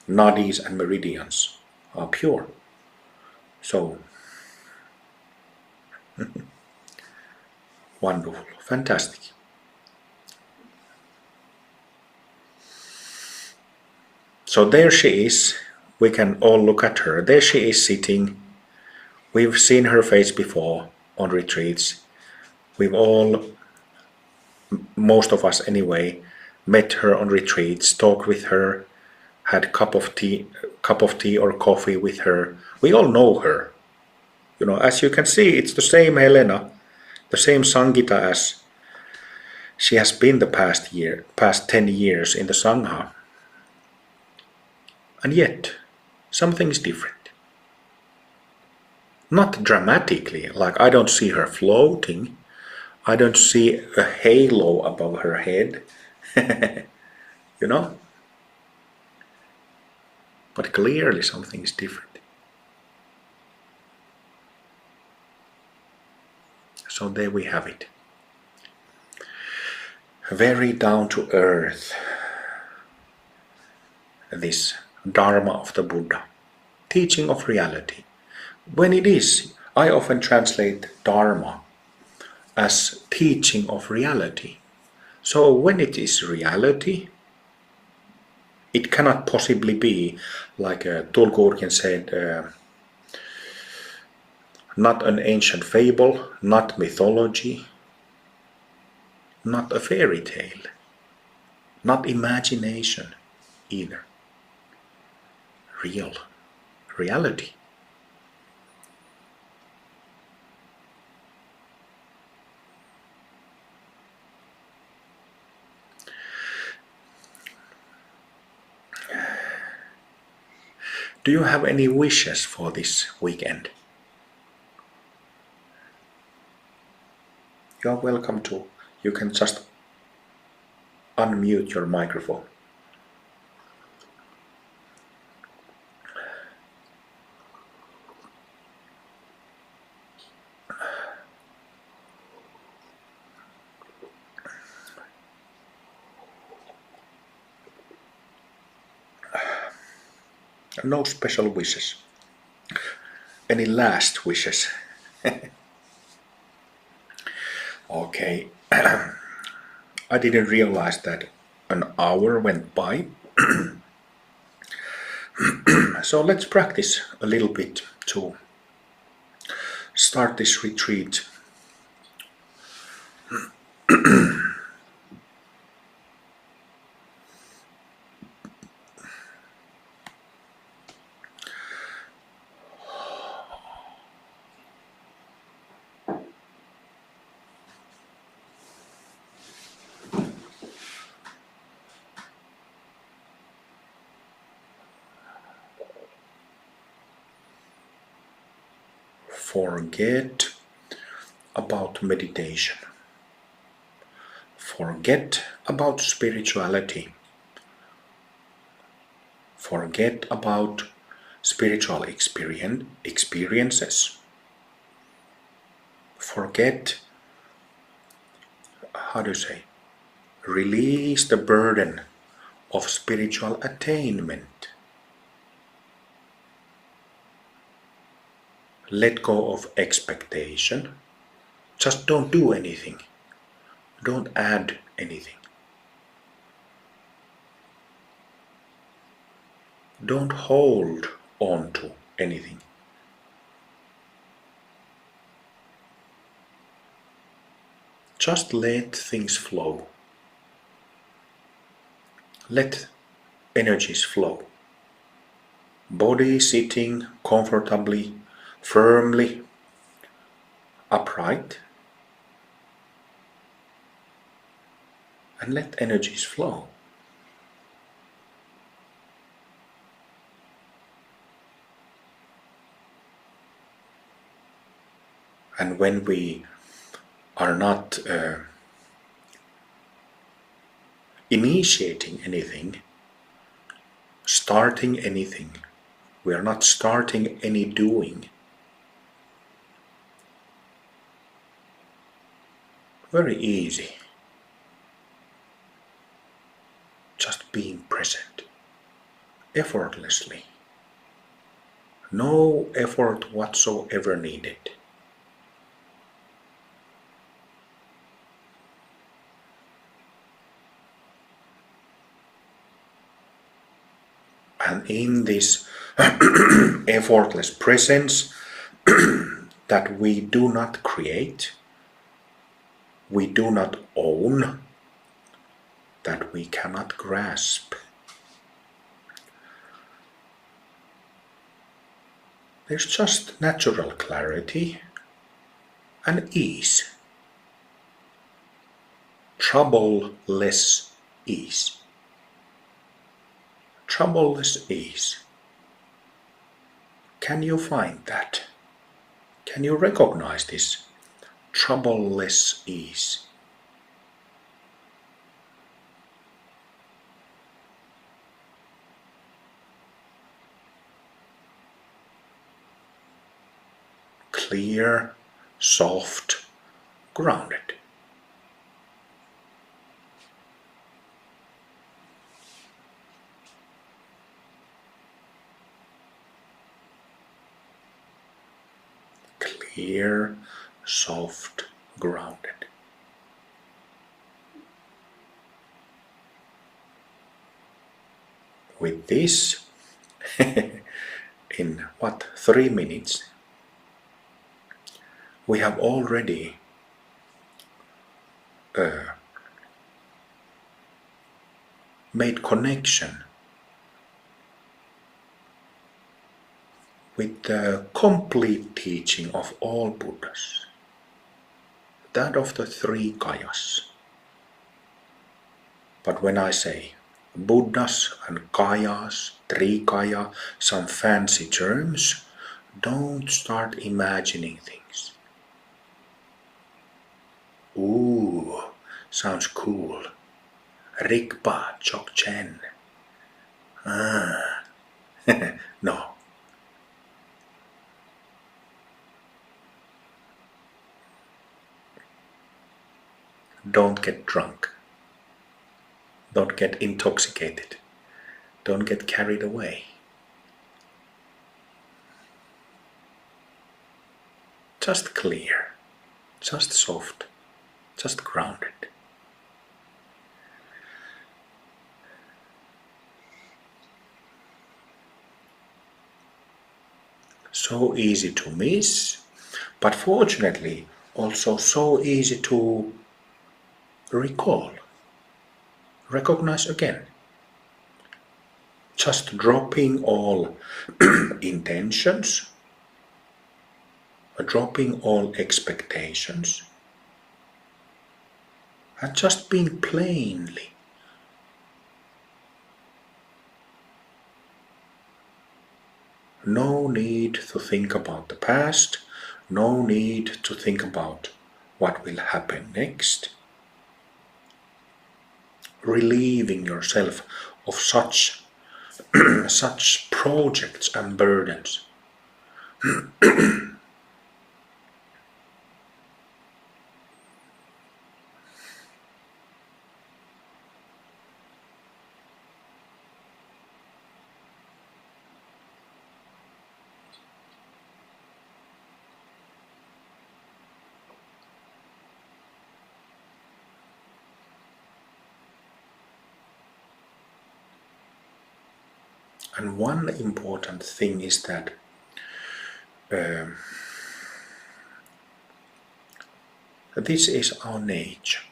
nadis and meridians are pure. So, wonderful, fantastic. So there she is, we can all look at her. There she is sitting. We've seen her face before on retreats. We've all, most of us anyway, met her on retreats, talked with her, had cup of tea or coffee with her. We all know her. You know, as you can see, it's the same Helena, the same Sangita as she has been the past 10 years in the Sangha. And yet, something is different. Not dramatically, like I don't see her floating. I don't see a halo above her head. You know? But clearly something is different. So there we have it. Very down to earth. This Dharma of the Buddha. Teaching of reality. When it is, I often translate Dharma as teaching of reality. So when it is reality, it cannot possibly be, like Tulku said, not an ancient fable, not mythology, not a fairy tale, not imagination either. Real reality. Do you have any wishes for this weekend? You are welcome to. You can just unmute your microphone. No special wishes. Any last wishes? Okay. I didn't realize that an hour went by. So let's practice a little bit to start this retreat. Forget about meditation. Forget about spirituality. Forget about spiritual experiences. Forget, release the burden of spiritual attainment. Let go of expectation. Just don't do anything. Don't add anything. Don't hold on to anything. Just let things flow. Let energies flow. Body sitting comfortably, firmly, upright, and let energies flow. And when we are not initiating anything, starting anything, we are not starting any doing. Very easy. Just being present, effortlessly. No effort whatsoever needed. And in this effortless presence that we do not create, we do not own, that we cannot grasp, there's just natural clarity and ease. Troubleless ease. Troubleless ease. Can you find that? Can you recognize this troubleless ease? Clear, soft, grounded. Clear, soft, grounded. With this, in 3 minutes, we have already made connection with the complete teaching of all Buddhas, that of the 3 Kayas. But when I say Buddhas and Kayas, Trikaya, some fancy terms, don't start imagining things. Ooh, sounds cool. Rigpa, Dzogchen. No. Don't get drunk. Don't get intoxicated. Don't get carried away. Just clear, just soft, just grounded. So easy to miss, but fortunately also so easy to recall, recognize again. Just dropping all intentions, dropping all expectations, and just being plainly. No need to think about the past, no need to think about what will happen next. Relieving yourself of such projects and burdens. And one important thing is that this is our nature.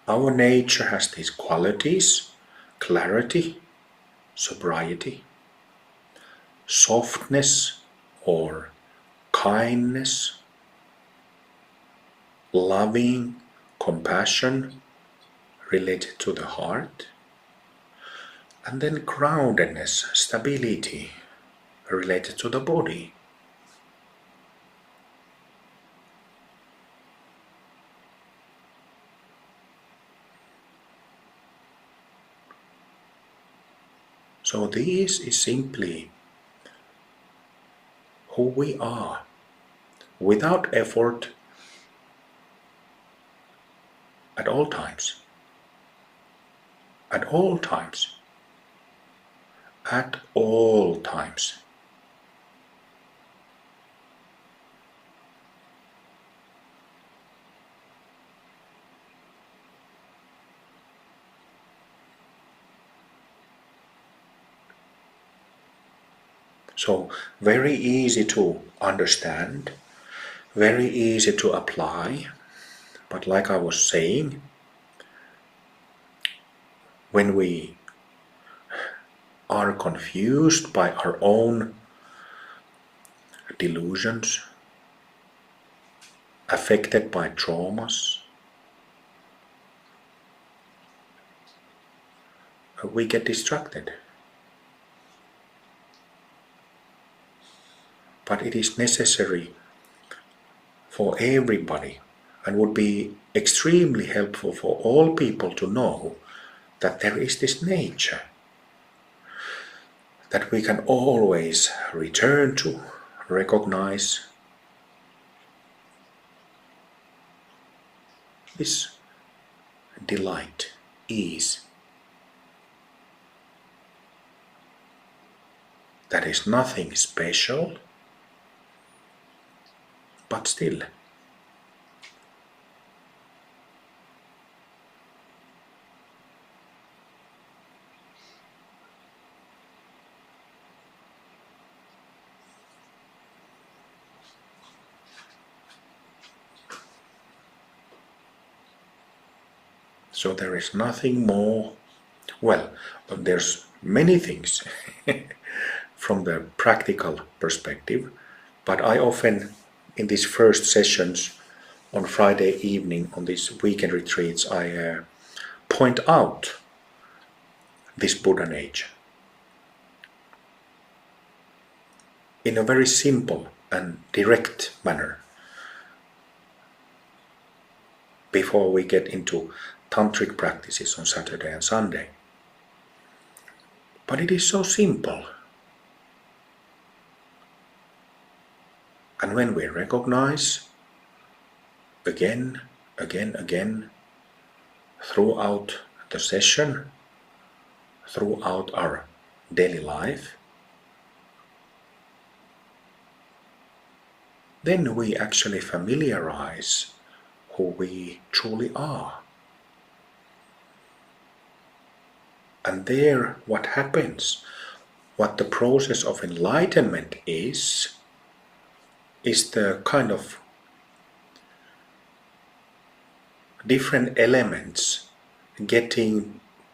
Our nature has these qualities: clarity, sobriety, softness or kindness, loving compassion related to the heart, and then groundedness, stability related to the body. So this is simply who we are, without effort, at all times. At all times. At all times. So very easy to understand, very easy to apply, but like I was saying, when we are confused by our own delusions, affected by traumas, we get distracted. But it is necessary for everybody and would be extremely helpful for all people to know that there is this nature that we can always return to, recognize this delight, ease. That is nothing special, but still. So there is nothing more. Well, there's many things from the practical perspective, but I often, in these first sessions on Friday evening, on these weekend retreats, I point out this Buddha nature in a very simple and direct manner before we get into tantric practices on Saturday and Sunday. But it is so simple. And when we recognize again, throughout the session, throughout our daily life, then we actually familiarize who we truly are. And there, what happens, what the process of enlightenment is the kind of different elements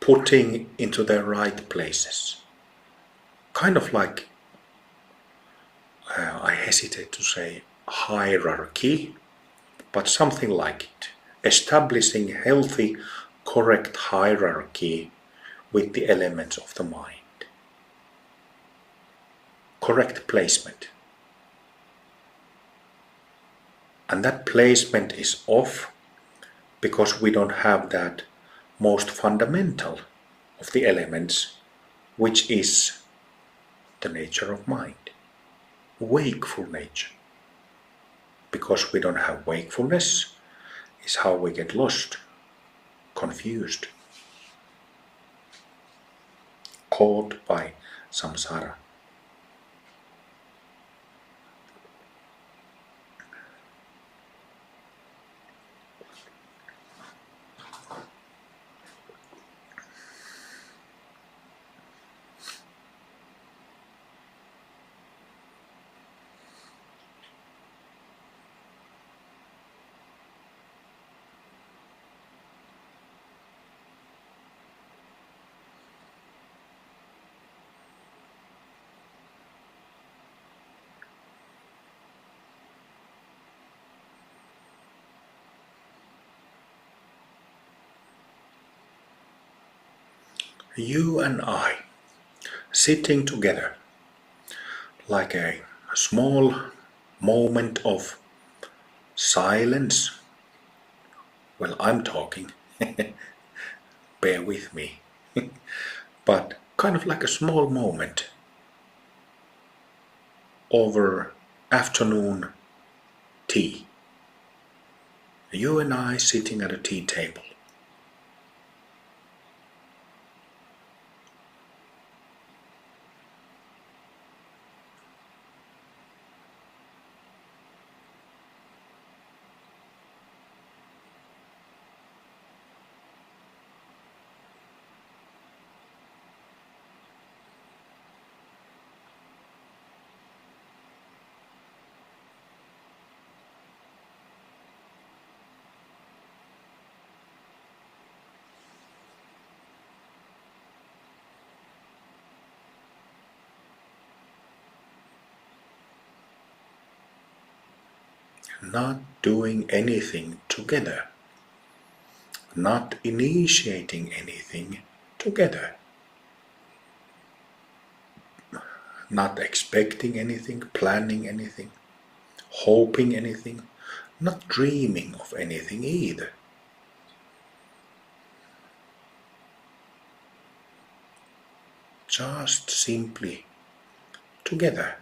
putting into their right places. Kind of like, I hesitate to say hierarchy, but something like it. Establishing healthy, correct hierarchy with the elements of the mind. Correct placement. And that placement is off because we don't have that most fundamental of the elements, which is the nature of mind. Wakeful nature. Because we don't have wakefulness is how we get lost, confused, caught by samsara. You and I, sitting together, like a small moment of silence. Well, I'm talking, bear with me, but kind of like a small moment over afternoon tea. You and I sitting at a tea table. Not doing anything together, not initiating anything together, not expecting anything, planning anything, hoping anything, not dreaming of anything either. Just simply together.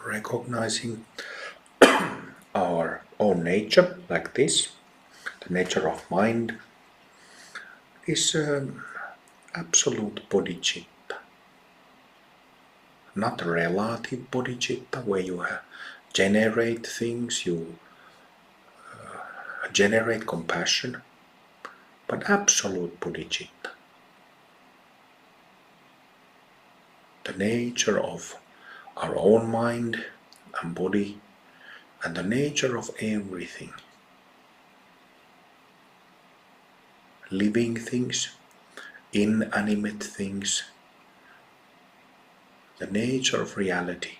recognizing our own nature like this, the nature of mind, is absolute bodhicitta, not relative bodhicitta where you generate things, you generate compassion, but absolute bodhicitta. The nature of our own mind and body and the nature of everything. Living things, inanimate things, the nature of reality.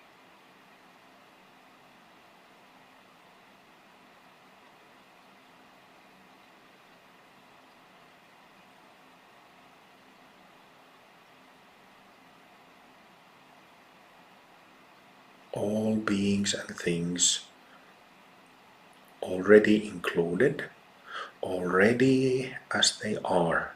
All beings and things already included, already as they are.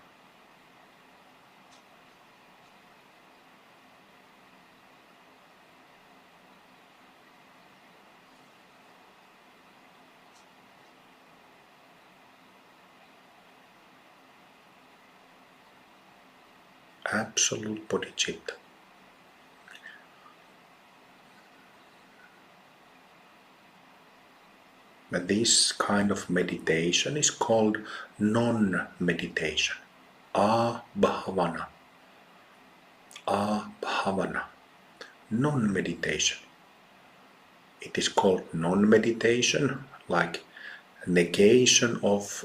Absolute bodhicitta. But this kind of meditation is called non-meditation, abhavana. Abhavana, non-meditation. It is called non-meditation, like negation of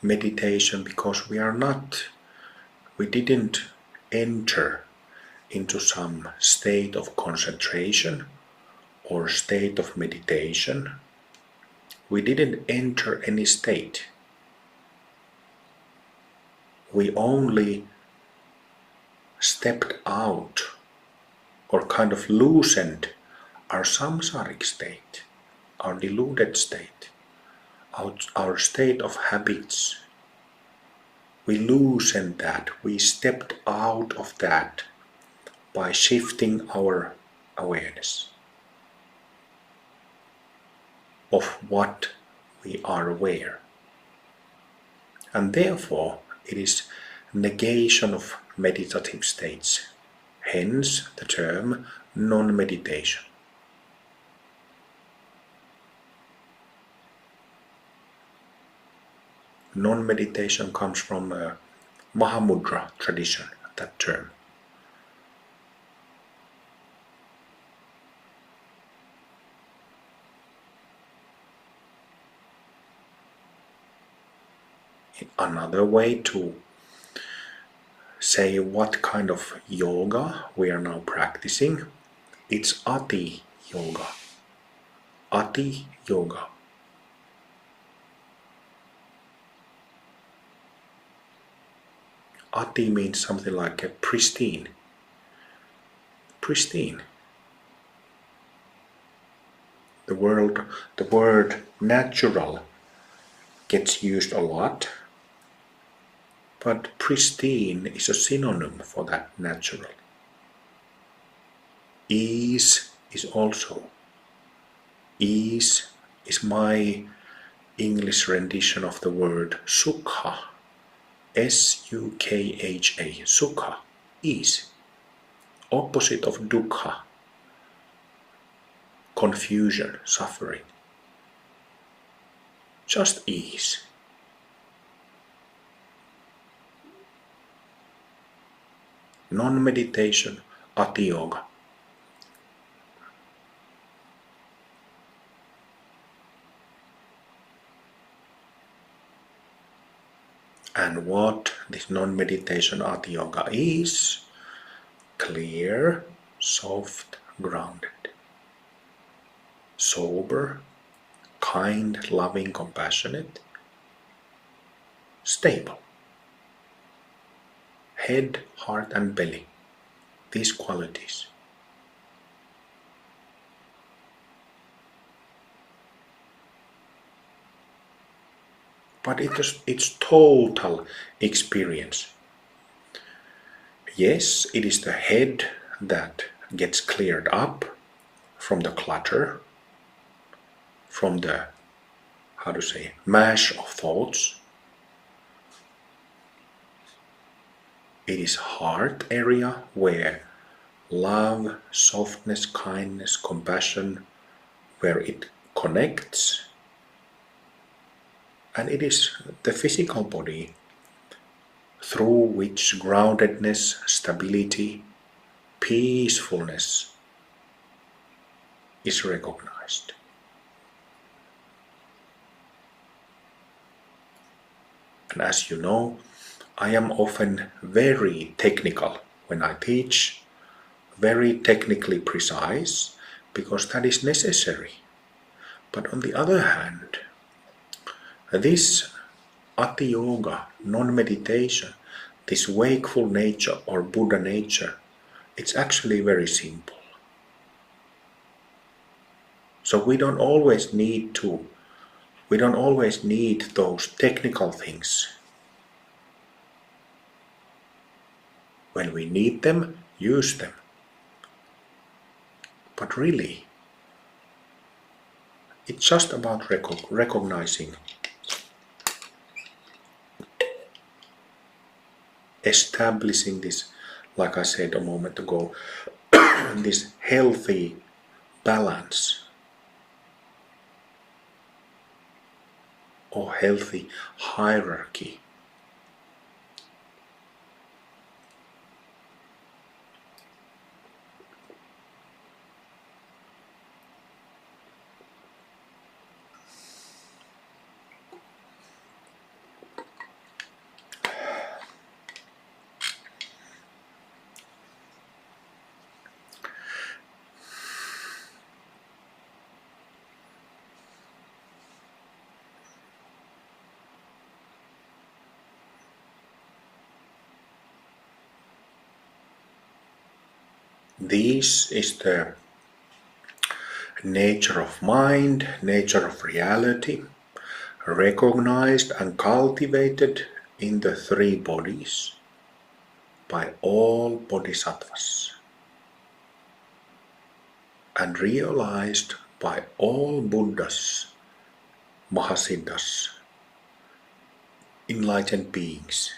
meditation, because we didn't enter into some state of concentration or state of meditation. We didn't enter any state. We only stepped out or kind of loosened our samsaric state, our deluded state, our state of habits. We loosened that, we stepped out of that by shifting our awareness of what we are aware. And therefore it is negation of meditative states, hence the term non-meditation. Non-meditation comes from Mahamudra tradition, that term. Another way to say what kind of yoga we are now practicing, it's Ati yoga. Ati yoga. Ati means something like a pristine. Pristine. The word natural gets used a lot, but pristine is a synonym for that natural. Ease is also. Ease is my English rendition of the word sukha. S-U-K-H-A. Sukha. Ease. Opposite of dukkha. Confusion, suffering. Just ease. Non-meditation, Ati yoga. And what this non-meditation Ati yoga is? Clear, soft, grounded. Sober, kind, loving, compassionate. Stable. Head, heart and belly. These qualities. But it's total experience. Yes, it is the head that gets cleared up from the clutter, from the, mash of thoughts. It is heart area where love, softness, kindness, compassion, where it connects. And it is the physical body through which groundedness, stability, peacefulness is recognized. And as you know, I am often very technical when I teach, very technically precise, because that is necessary. But on the other hand, this Ati Yoga, non-meditation, this wakeful nature or Buddha nature, it's actually very simple. So we don't always need those technical things. When we need them, use them. But really, it's just about recognizing, establishing this, like I said a moment ago, this healthy balance or healthy hierarchy. This is the nature of mind, nature of reality, recognized and cultivated in the three bodies by all bodhisattvas and realized by all Buddhas, Mahasiddhas, enlightened beings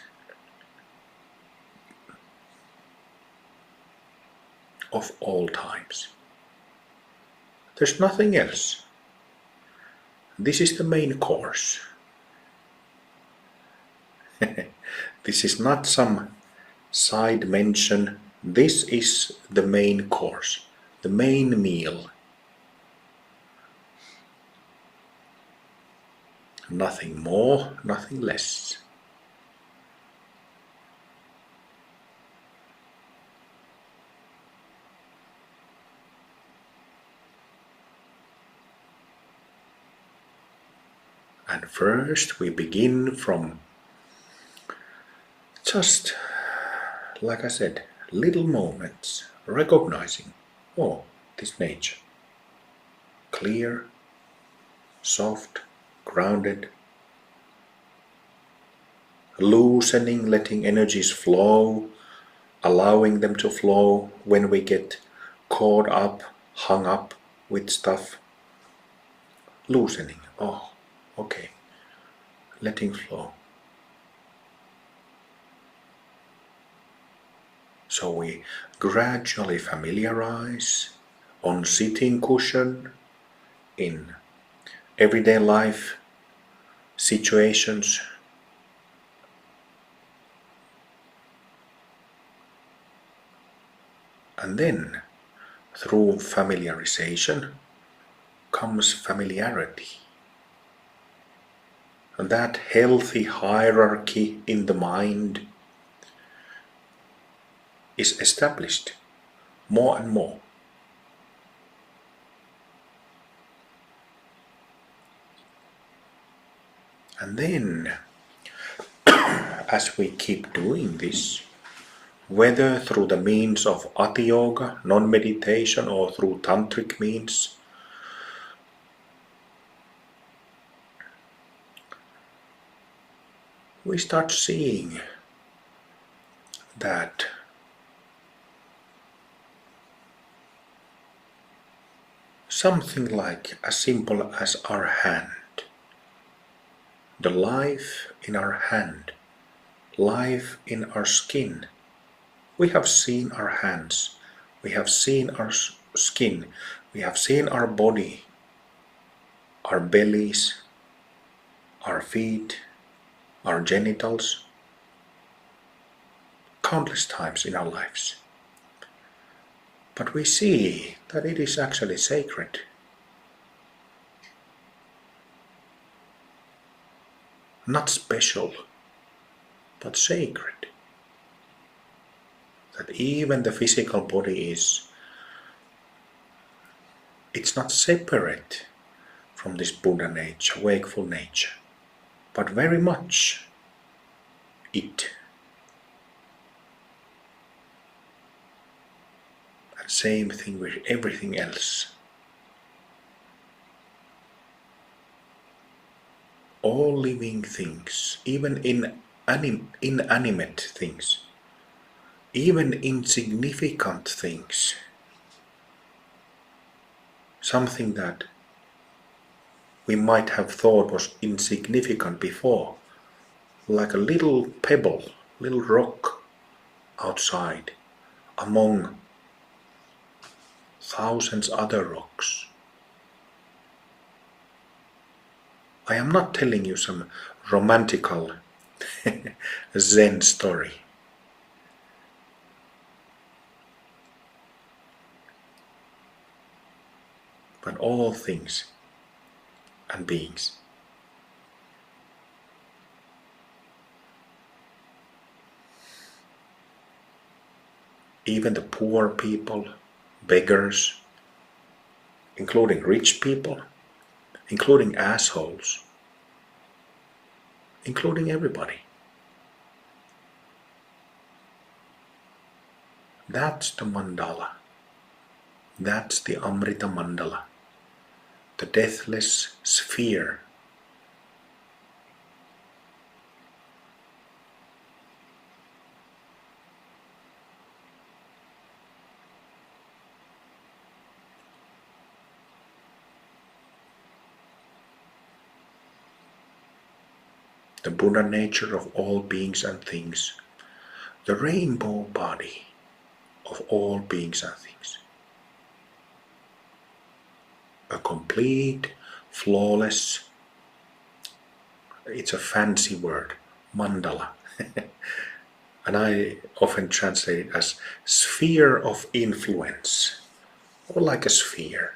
of all times. There's nothing else. This is the main course. This is not some side mention. This is the main course, the main meal. Nothing more, nothing less. And first we begin from just, like I said, little moments, recognizing, this nature. Clear, soft, grounded, loosening, letting energies flow, allowing them to flow when we get caught up, hung up with stuff. Loosening, okay, letting flow. So we gradually familiarize on sitting cushion in everyday life situations. And then through familiarization comes familiarity. And that healthy hierarchy in the mind is established more and more. And then, as we keep doing this, whether through the means of Ati Yoga, non-meditation, or through tantric means, we start seeing that something like as simple as our hand. The life in our hand, life in our skin. We have seen our hands, we have seen our skin, we have seen our body, our bellies, our feet, our genitals, countless times in our lives. But we see that it is actually sacred. Not special, but sacred. That even the physical body it's not separate from this Buddha nature, wakeful nature, but very much it. And same thing with everything else. All living things, even inanimate things, even insignificant things, something that we might have thought was insignificant before, like a little pebble, little rock outside among thousands other rocks. I am not telling you some romantical Zen story. But all things and beings. Even the poor people, beggars, including rich people, including assholes, including everybody. That's the mandala. That's the Amrita Mandala, the deathless sphere. The Buddha nature of all beings and things, the rainbow body of all beings and things. A complete, flawless, it's a fancy word, mandala. And I often translate it as sphere of influence, or like a sphere.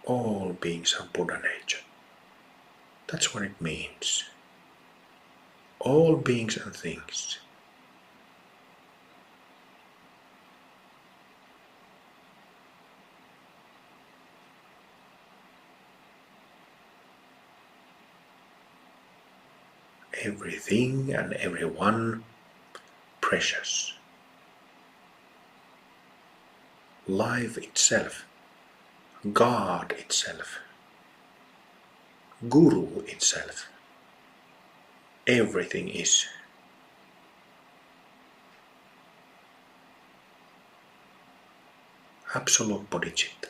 All beings have Buddha nature. That's what it means. All beings and things. Everything and everyone precious. Life itself, God itself, Guru itself, everything is. Absolute Bodhicitta.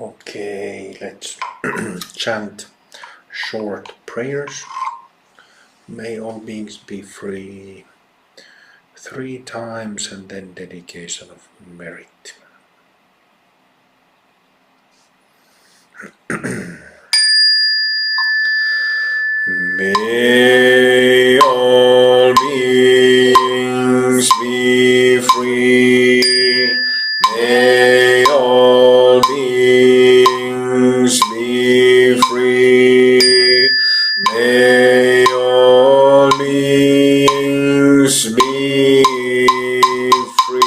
Okay, let's chant short prayers. May all beings be free 3 times and then dedication of merit. May all beings be free. May all beings be free. May all beings be free.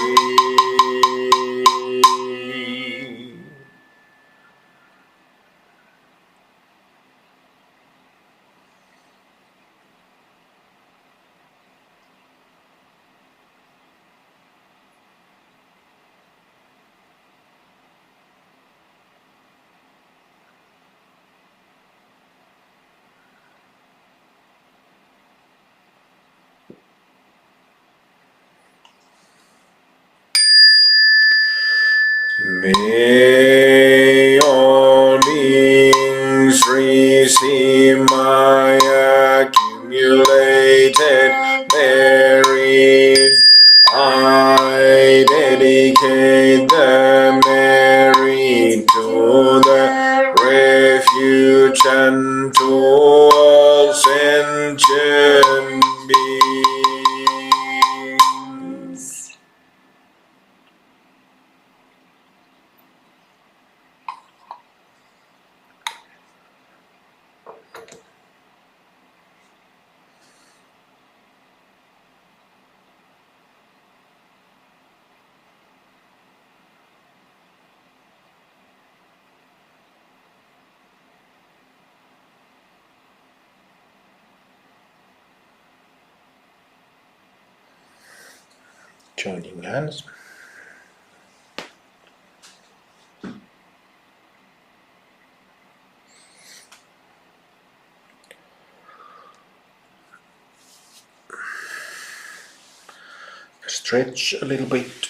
May all beings receive my accumulated merit. I dedicate the merit to the refuge and to all sentient beings. Joining hands. Stretch a little bit.